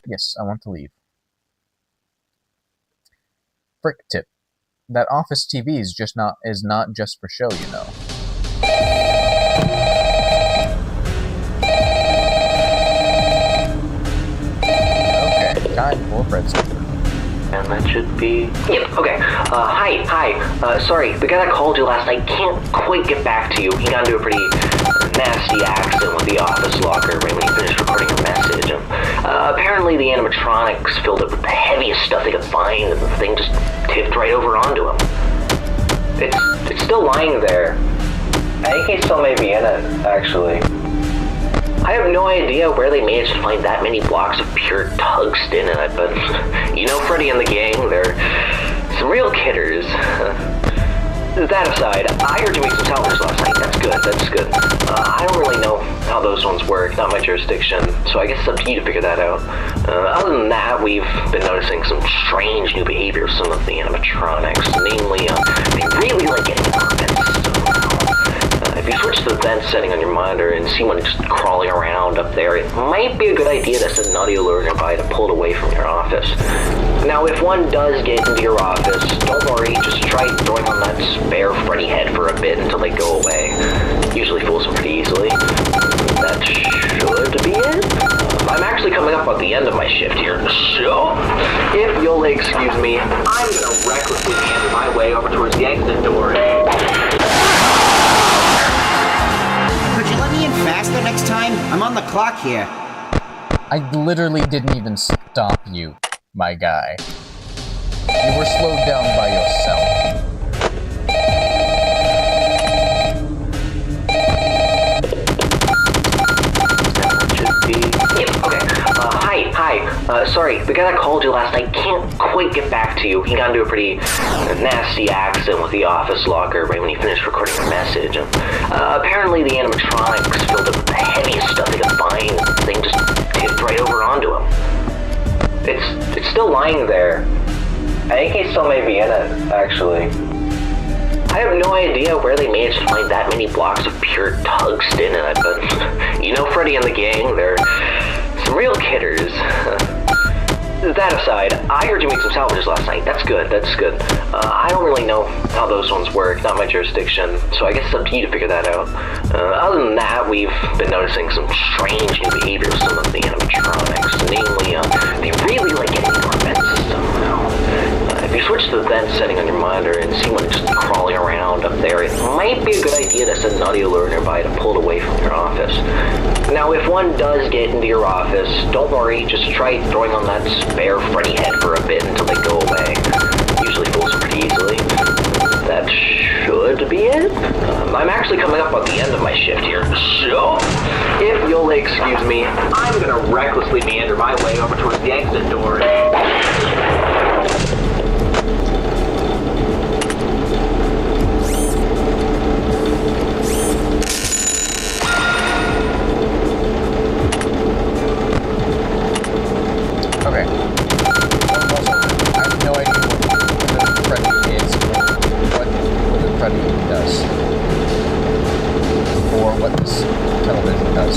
Yes, I want to leave. Frick tip. That office TV is not just for show, you know. Okay, time for breadstick. And that should be... Yep, okay. Hi. Sorry, the guy that called you last night can't quite get back to you. He got into a pretty nasty accident with the office locker right when he finished recording your message. Apparently the animatronics filled it with the heaviest stuff they could find, and the thing just tipped right over onto him. It's still lying there. I think he still may be in it, actually. I have no idea where they managed to find that many blocks of pure tungsten in it, but you know Freddy and the gang, they're some real kidders. That aside, I heard you make some salvage last night. That's good. I don't really know how those ones work, not my jurisdiction, so I guess it's up to you to figure that out. Other than that, we've been noticing some strange new behavior of some of the animatronics, namely, they really like getting permits. If if you switch to the vent setting on your monitor and see one just crawling around up there, it might be a good idea to set an audio alert nearby to pull it away from your office. Now, if one does get into your office, don't worry, just try throwing on that spare Freddy head for a bit until they go away. Usually fools them pretty easily. That should be it. I'm actually coming up at the end of my shift here, so if you'll excuse me, I'm gonna recklessly meander my way over towards the exit door. Could you let me in faster next time? I'm on the clock here. I literally didn't even stop you, my guy. You were slowed down by yourself. Hi. Sorry, the guy that called you last night can't quite get back to you. He got into a pretty nasty accident with the office locker right when he finished recording a message. Apparently the animatronics filled up with the heaviest stuff they could find. The thing just tipped right over onto him. It's still lying there. I think he still may be in it, actually. I have no idea where they managed to find that many blocks of pure tungsten in it, but you know Freddy and the gang, they're some real kidders. That aside, I heard you make some salvages last night. That's good. I don't really know how those ones work, not my jurisdiction, so I guess it's up to you to figure that out. Other than that, we've been noticing some strange new behavior with some of the animatronics. Namely, they really like getting into our vent system now. If you switch to the vent setting on your monitor and see one just crawling around up there, it might be a good idea to set an audio alert nearby to pull it away from your office. Now, if one does get into your office, don't worry, just try throwing on that spare Freddy head for a bit until they go away. Usually fools them pretty easily. That should be it. I'm actually coming up at the end of my shift here, so if you'll excuse me, I'm gonna recklessly meander my way over towards the exit door. Okay. I have no idea what the Freddy is, or what the Freddy does, or what this television does.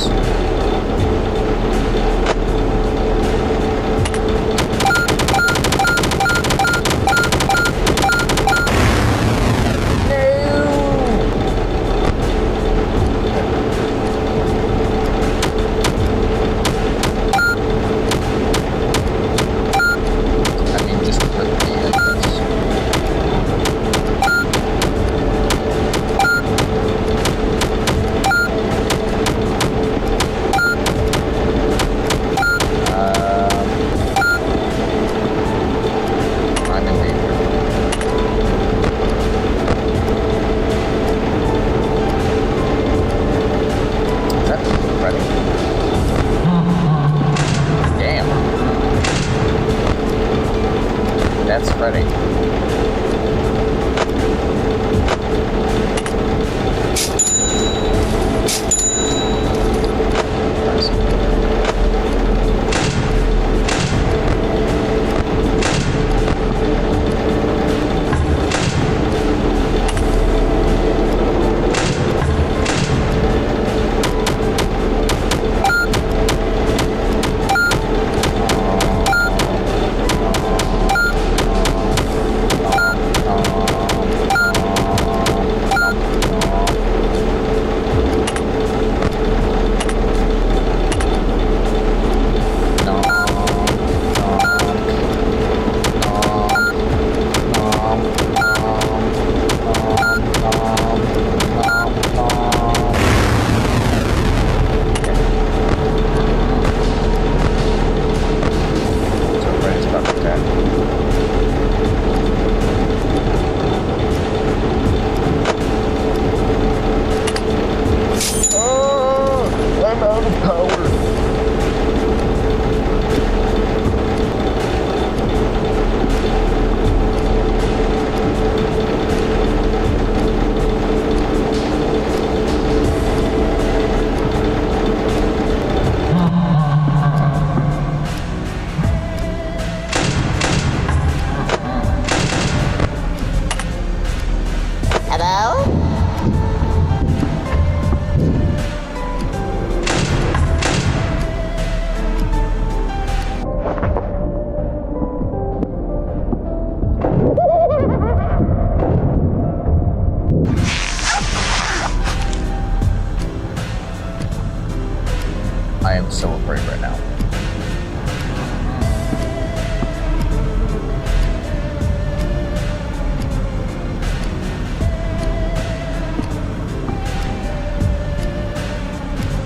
I am so afraid right now.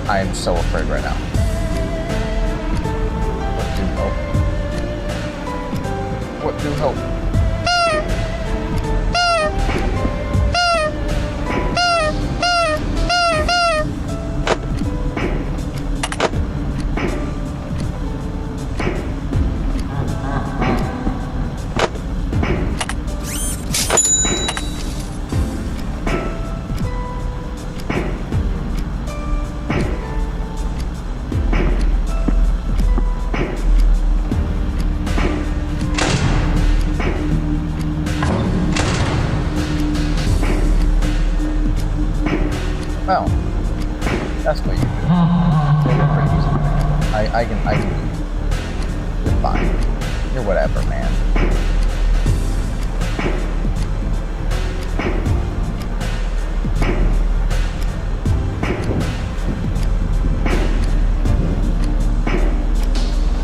I am so afraid right now. What do help? What do help? Oh, that's what you do. You're pretty easy. I can do it. You're fine. You're whatever, man.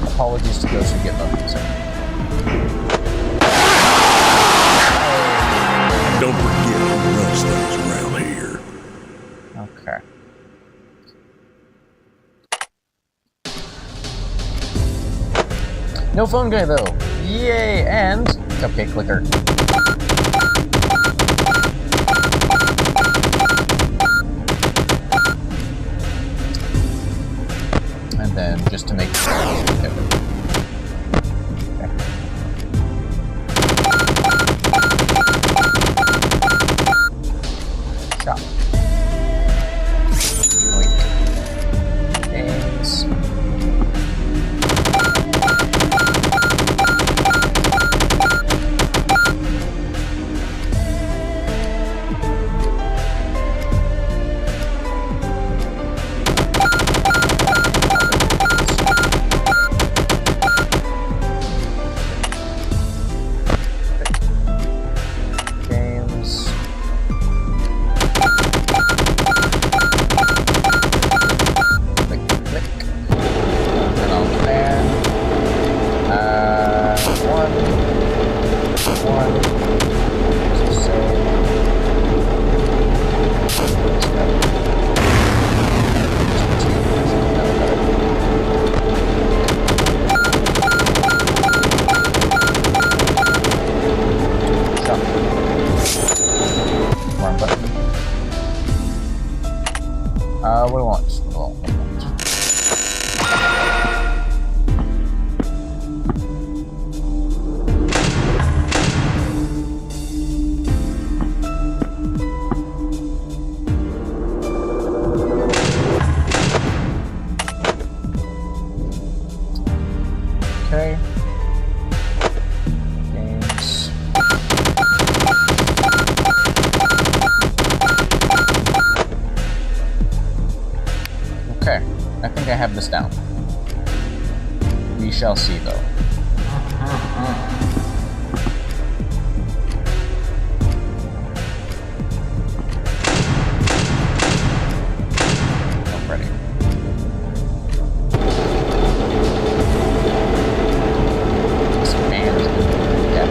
Apologies to those who get left. Don't forget who runs things around here. Okay. No phone guy though. Yay! And cupcake clicker. And then just to make sure. Okay. Shop. Games. What do I want? Okay. Games. Okay, I think I have this down. We shall see, though. I'm ready. This man is going to be dead.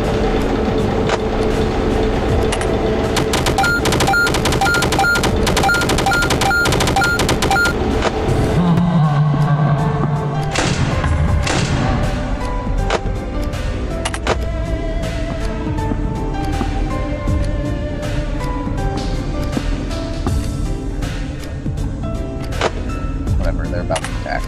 Whatever, they're about to attack.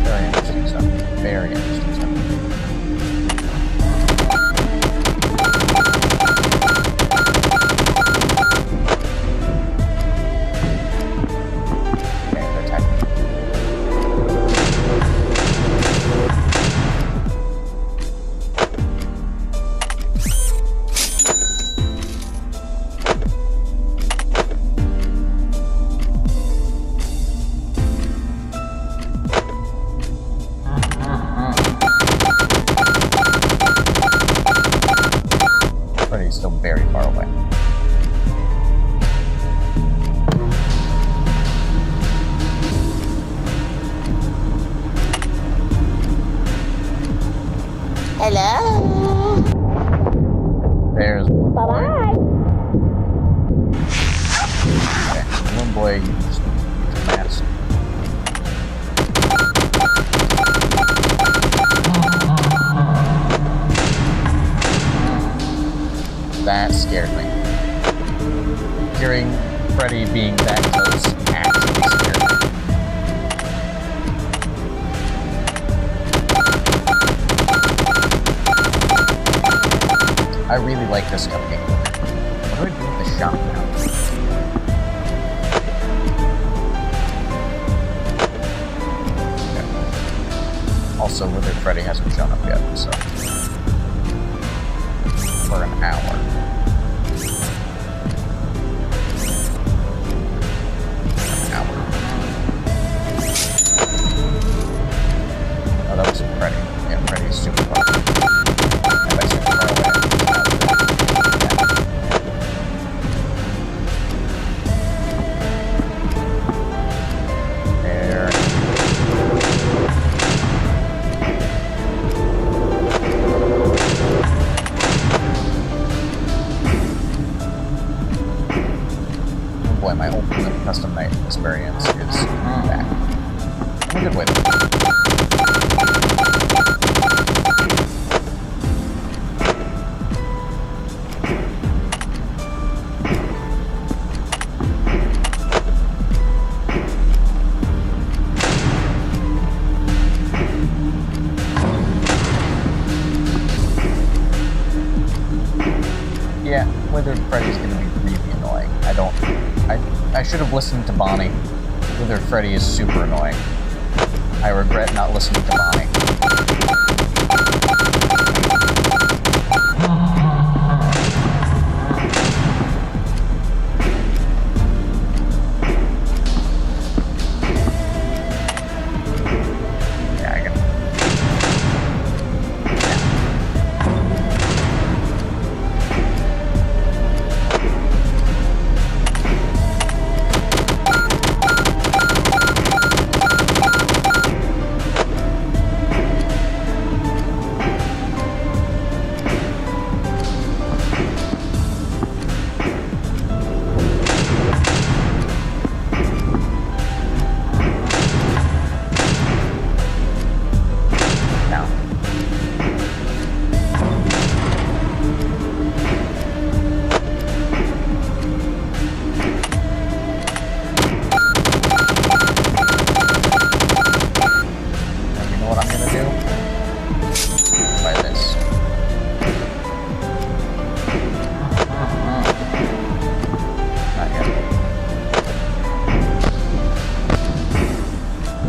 Very interesting stuff. Very interesting stuff. Okay, they're attacking. Hello. There's one boy. Bye-bye. Okay, one boy, you just use your mask. That scared me. Hearing Freddy being that close actually scared me. I really like this cupcake. What do I do with the shop now? Okay. Also, Withered Freddy hasn't shown up yet, so... for an hour. Oh, that was Freddy. Yeah, Freddy's super far. And by super far away. There. Oh boy, my ultimate custom night experience is back. In a good way, though. Yeah, Withered Freddy's gonna be really annoying. I should have listened to Bonnie. Withered Freddy is super annoying. I regret not listening to Bonnie. Yeah, I can... Now. You know what I'm gonna do? Try this. Not yet.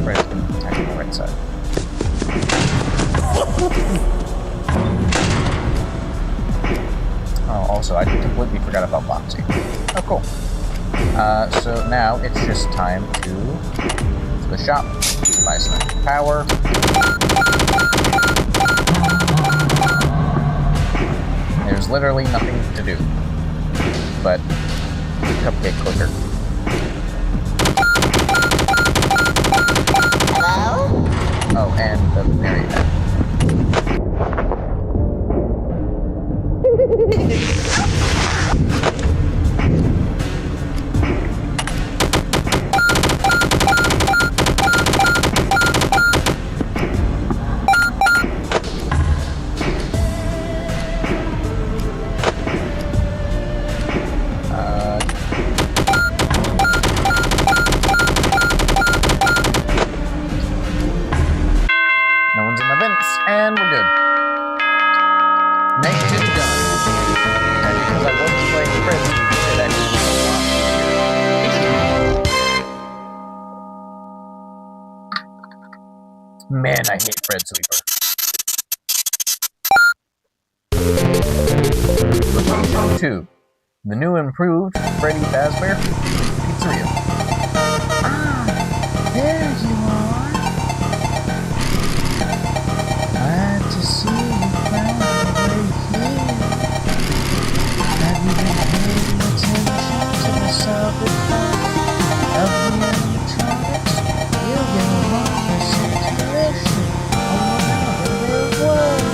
Freddy's gonna be attacking the right side. Oh, also, I completely forgot about Boxy. Oh, cool. So now it's just time to the shop, buy some power. There's literally nothing to do but cupcake clicker. Hello? Oh, and the marionette. No one's in my vents, and we're good. Mission done. And because I wasn't playing Freddy, it actually was a lot easier. Man, I hate Fred Sweeper. Location 2. The new improved Freddy Fazbear Pizzeria. Ah, there you are. Glad to see you found right here. Have you been paying attention to the salvage of the animatronics? You'll get a lot of situation. Oh, there it was.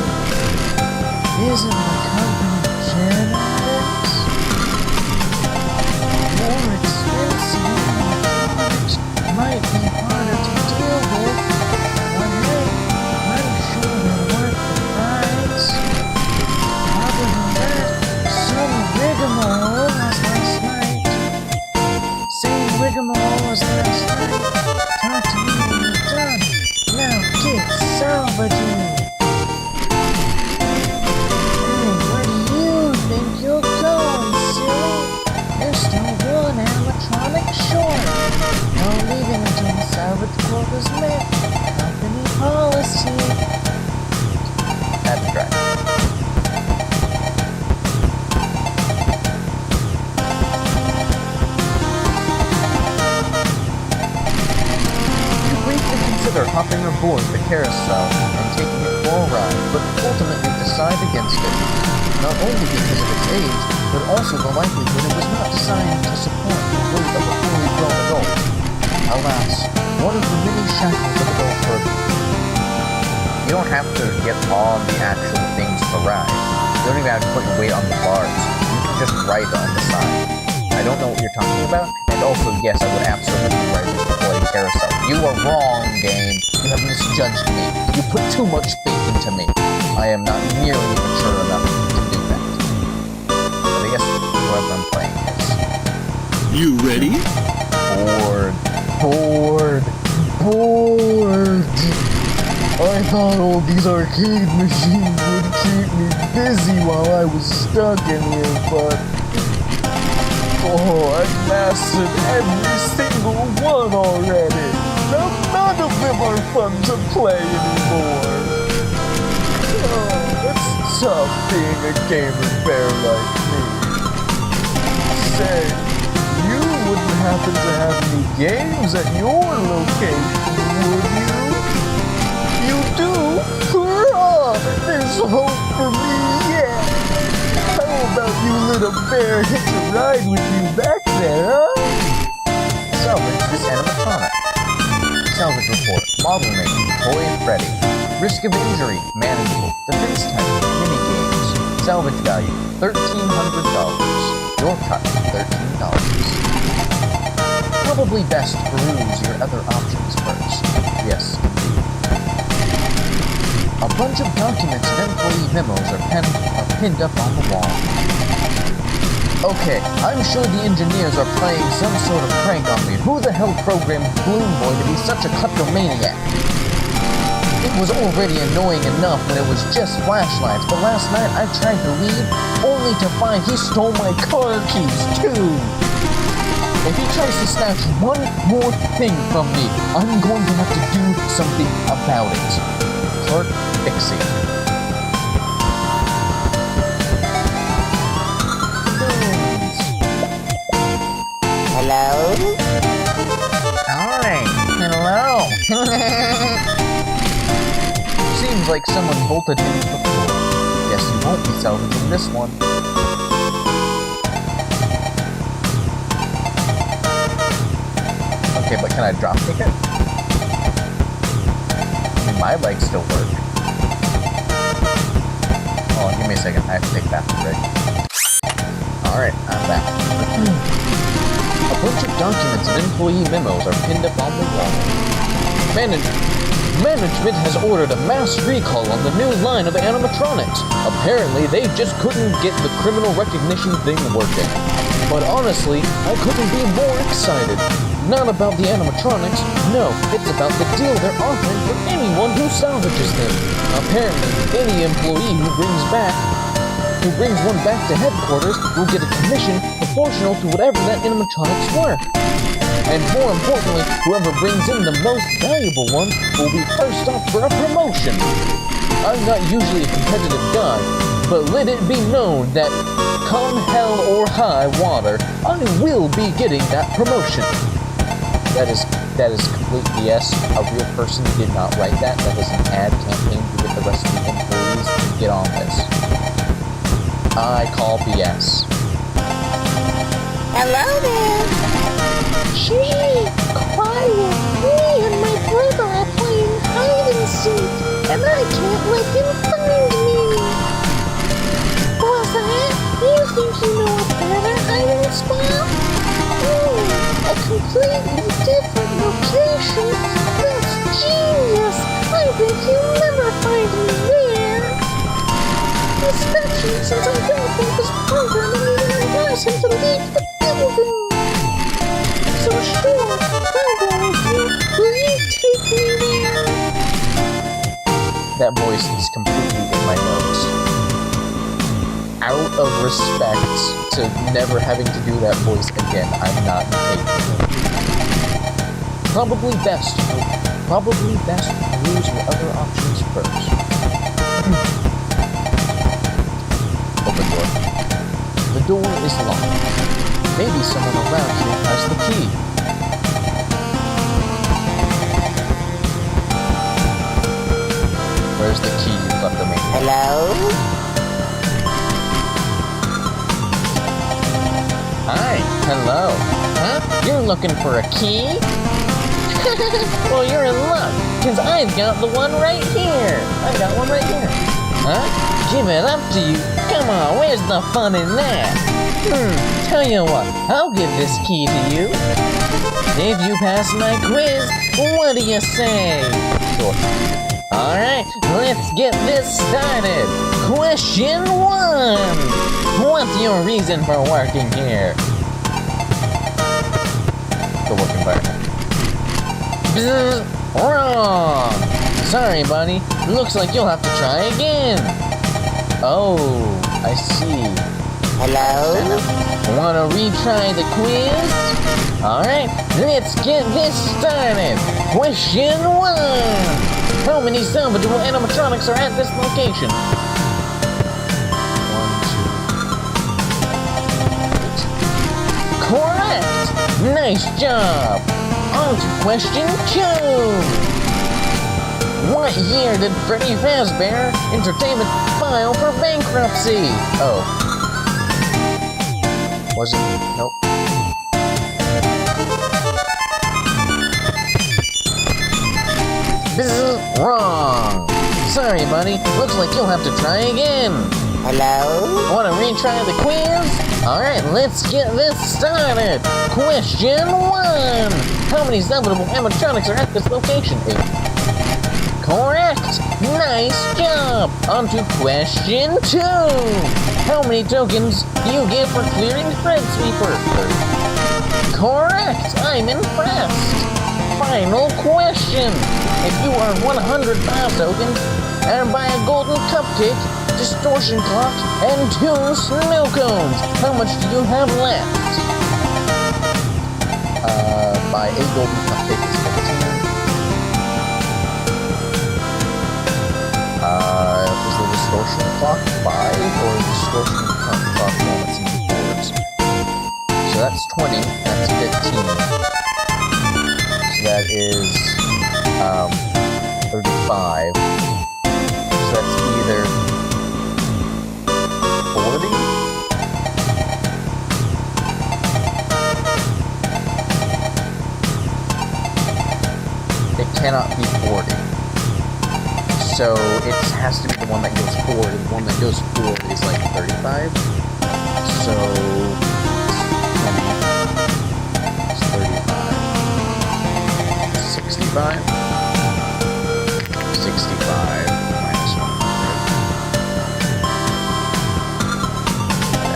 headquarters met. Company policy. Had to try. You briefly consider hopping aboard the carousel and taking it for a ride, but ultimately decide against it. Not only because of its age, but also the likelihood it was not designed to support the weight of a fully grown adult. Alas, one of the many shackles of adulthood. You don't have to get on the actual things to ride. You don't even have to put your weight on the bars. You can just ride on the side. I don't know what you're talking about, and also, yes, I would absolutely ride the bloody carousel. You are wrong, game. You have misjudged me. You put too much faith into me. I am not nearly mature enough to do that. But I guess whoever I'm playing is. You ready? Bored. I thought all these arcade machines would keep me busy while I was stuck in here, but I've mastered every single one already. Now none of them are fun to play anymore. It's tough being a gamer bear like me. Say, you wouldn't happen to have any games at your location, would you? You do? Hurrah! There's hope for me yet! How about you little bear hitch a ride with you back there, huh? Salvage this animatronic. Salvage report. Model name, Toy Freddy. Risk of injury, manageable. Defense type, mini-games. Salvage value, $1,300. Your cut, $13. Probably best peruse your other options first. Yes, indeed. A bunch of documents and employee memos are pinned up on the wall. Okay, I'm sure the engineers are playing some sort of prank on me. Who the hell programmed Balloon Boy to be such a kleptomaniac? It was already annoying enough when it was just flashlights, but last night I tried to read, only to find he stole my car keys too. If he tries to snatch one more thing from me, I'm going to have to do something about it. Clerk Pixie. Hello? Hi. Hello. Seems like someone bolted in before. Guess you won't be salvaging this one. Okay, but can I drop kick it? I mean, my legs still work. Hold on, give me a second. I have to take that break. Alright, I'm back. A bunch of documents and employee memos are pinned up on the wall. Management has ordered a mass recall on the new line of animatronics. Apparently, they just couldn't get the criminal recognition thing working. But honestly, I couldn't be more excited. Not about the animatronics, no, it's about the deal they're offering for anyone who salvages them. Apparently, any employee who brings one back to headquarters will get a commission proportional to whatever that animatronic's worth. And more importantly, whoever brings in the most valuable one will be first up for a promotion. I'm not usually a competitive guy, but let it be known that come hell or high water, I will be getting that promotion. That is complete BS. A real person did not write that. That was an ad campaign to get the rest of the employees to get on this. I call BS. Hello there. Gee, quiet. Me and my brother are playing hide and seek, and I can't let him find me. What's that? You think you know a better hiding spot? A completely different location? That's genius! I bet you'll never find me there! Especially since I don't think this program will even advise him to leave the building! So sure, I'll go with you. Will you take me there? That voice is completely in my nose. Out of respect to never having to do that voice again, I'm not taking it. probably best to use your other options first. Open door. The door is locked. Maybe someone around here has the key. Where's the key you left me? Hello? Hi, hello. Huh? You're looking for a key? Well, you're in luck, because I've got the one right here. I've got one right here. Huh? Give it up to you. Come on, where's the fun in that? Tell you what, I'll give this key to you. If you pass my quiz, what do you say? Sure. Alright, let's get this started. Question 1. What's your reason for working here? The work environment. Bzz, wrong! Sorry, buddy. Looks like you'll have to try again. Oh, I see. Hello? Wanna retry the quiz? Alright, let's get this started. Question 1. How many salvageable animatronics are at this location? 1, 2, 8. Correct! Nice job! On to question 2. What year did Freddy Fazbear Entertainment file for bankruptcy? Oh. Was it? Nope. Bzz, wrong. Sorry, buddy. Looks like you'll have to try again. Hello? Want to retry the quiz? Alright, let's get this started. Question 1. How many salvageable animatronics are at this location? 8. Correct! Nice job! On to question 2. How many tokens do you get for clearing Thread Sweeper? 30. Correct! I'm impressed! Final question. If you earn 100 Bob tokens and buy a golden cupcake, distortion clock, and 2 snow cones, how much do you have left? Buy a golden cupcake is 15. Is the distortion clock 5 or distortion clock moments and boards? So that's 20, that's 15. So that is 35. So that's either 40? It cannot be 40. So it has to be the one that goes forward, and the one that goes forward is like 35. So it's 20. It's 35. 65. 65 minus 100.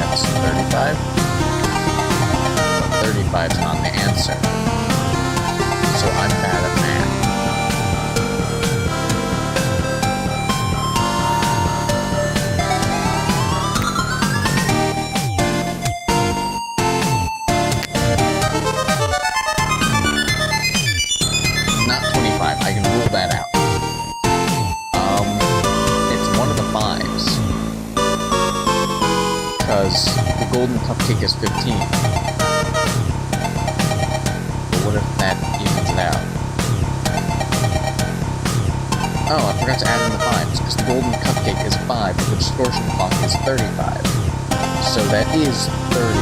That's 35. But 35 is not the answer. So I'm bad at math. Not 25. I can rule that out. It's one of the 5s. Because the golden cupcake is 15. But what if that evens it out? Oh, I forgot to add in the 5s, because the golden cupcake is 5, but the distortion clock is 35. So that is 30,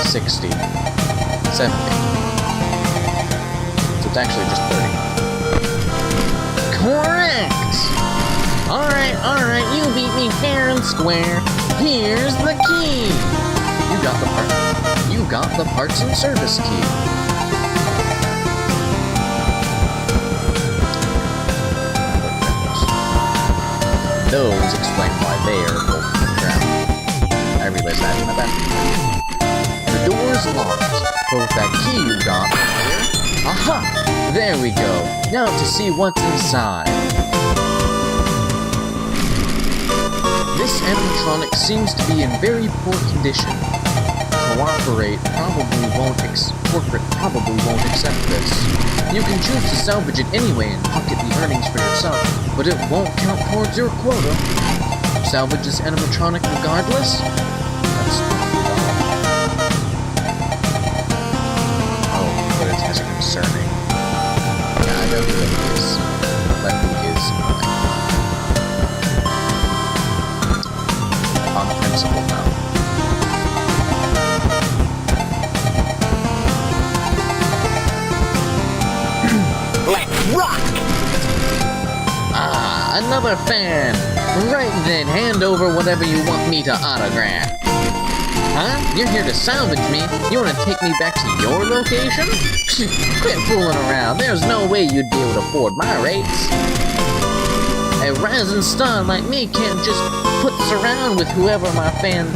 60, 70. So it's actually just 30. Correct! Alright, you beat me fair and square. Here's the key! You got the parts and service key. Those explain why they are both on the ground. I realized that in the bathroom. The door's locked. Both that key you got here. Aha! There we go. Now to see what's inside. This animatronic seems to be in very poor condition. cooperate corporate probably won't accept this. You can choose to salvage it anyway and pocket the earnings for yourself, but it won't count towards your quota. Salvage this animatronic regardless? That's oh, but it has concerning. Yeah, I know who it is. But who is mine? On principle now. Ah, another fan! Right then, hand over whatever you want me to autograph. Huh? You're here to salvage me? You want to take me back to your location? Quit fooling around. There's no way you'd be able to afford my rates. A rising star like me can't just putz around with whoever my fans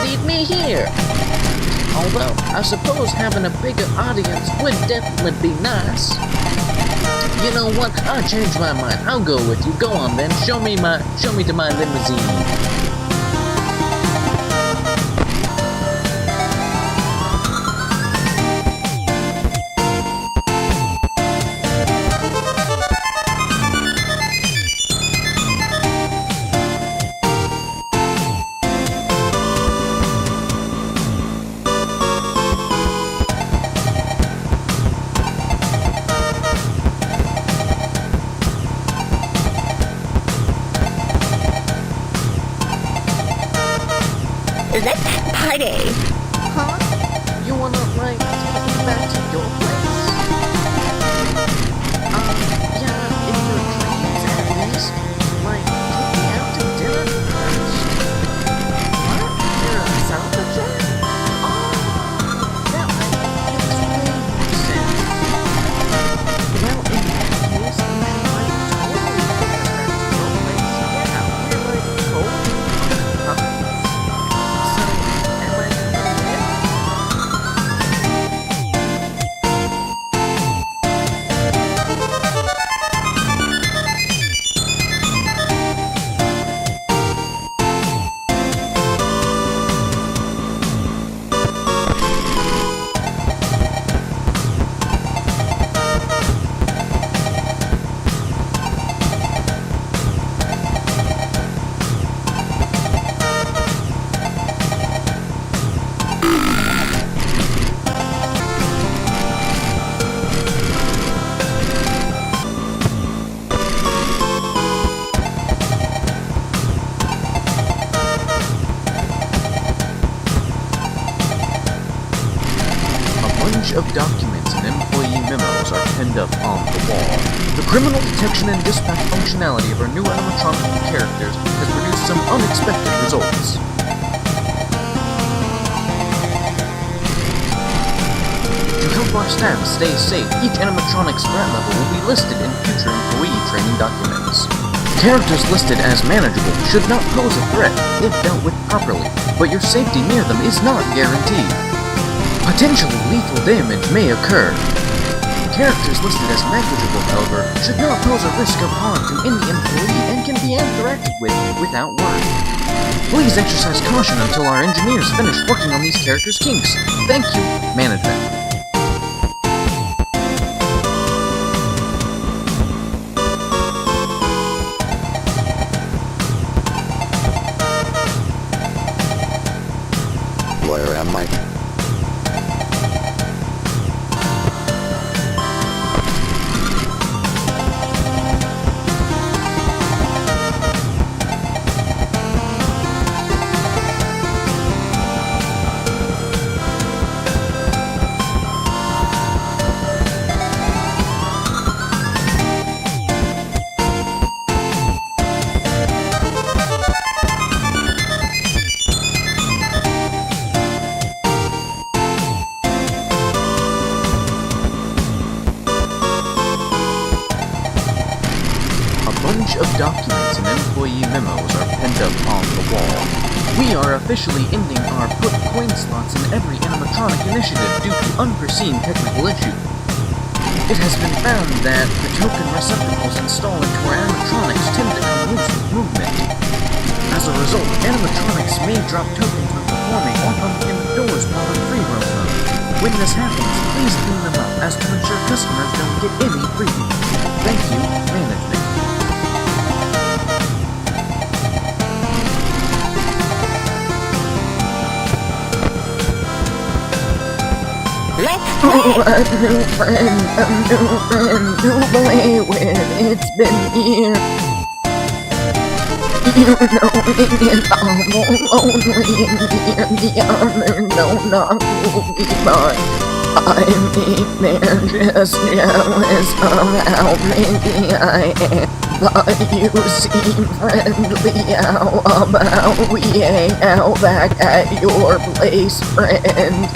need me here. Although, I suppose having a bigger audience would definitely be nice. You know what? I'll change my mind. I'll go with you. Go on then. Show me to my limousine. Let's party! Huh? You wanna, take me back to your place? Yeah, in your dreams at least. Take me out to dinner first. What? You're a salvager? Oh, that makes way more sense. Well, in that case, you should, totally take us back to your place. Yeah, we're, totally. Of documents and employee memos are pinned up on the wall. The criminal detection and dispatch functionality of our new animatronic characters has produced some unexpected results. To help our staff stay safe, each animatronic's threat level will be listed in future employee training documents. Characters listed as manageable should not pose a threat if dealt with properly, but your safety near them is not guaranteed. Potentially lethal damage may occur. Characters listed as negligible, however, should not pose a risk of harm to any employee and can be interacted with without worry. Please exercise caution until our engineers finish working on these characters' kinks. Thank you, Management. Where am I? Of documents and employee memos are pinned up on the wall. We are officially ending our put coin slots in every animatronic initiative due to unforeseen technical issue. It has been found that the token receptacles installed into our animatronics tend to come loose with movement. As a result, animatronics may drop tokens when for me or unlock the doors while in free roam mode. When this happens, please clean them up as to ensure customers don't get any freebies. Thank you, management. Oh, a new friend to play with. It's been years. You know me and I'm all lonely in here. The others don't know me, but I'm they're just jealous of how maybe I am. But you seem friendly. How about we hang out back at your place, friend?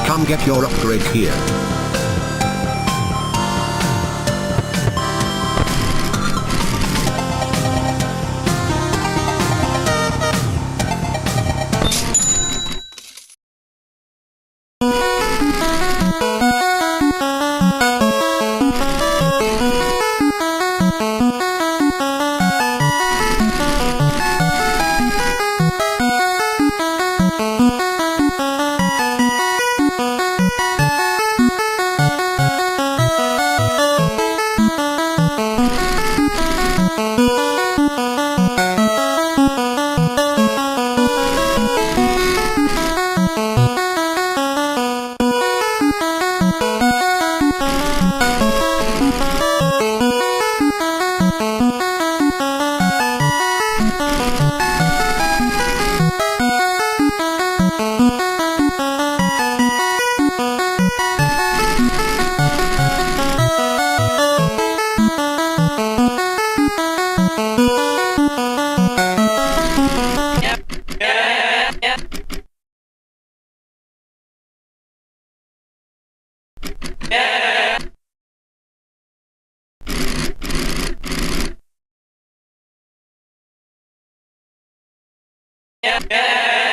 Come get your upgrade here. Yeah.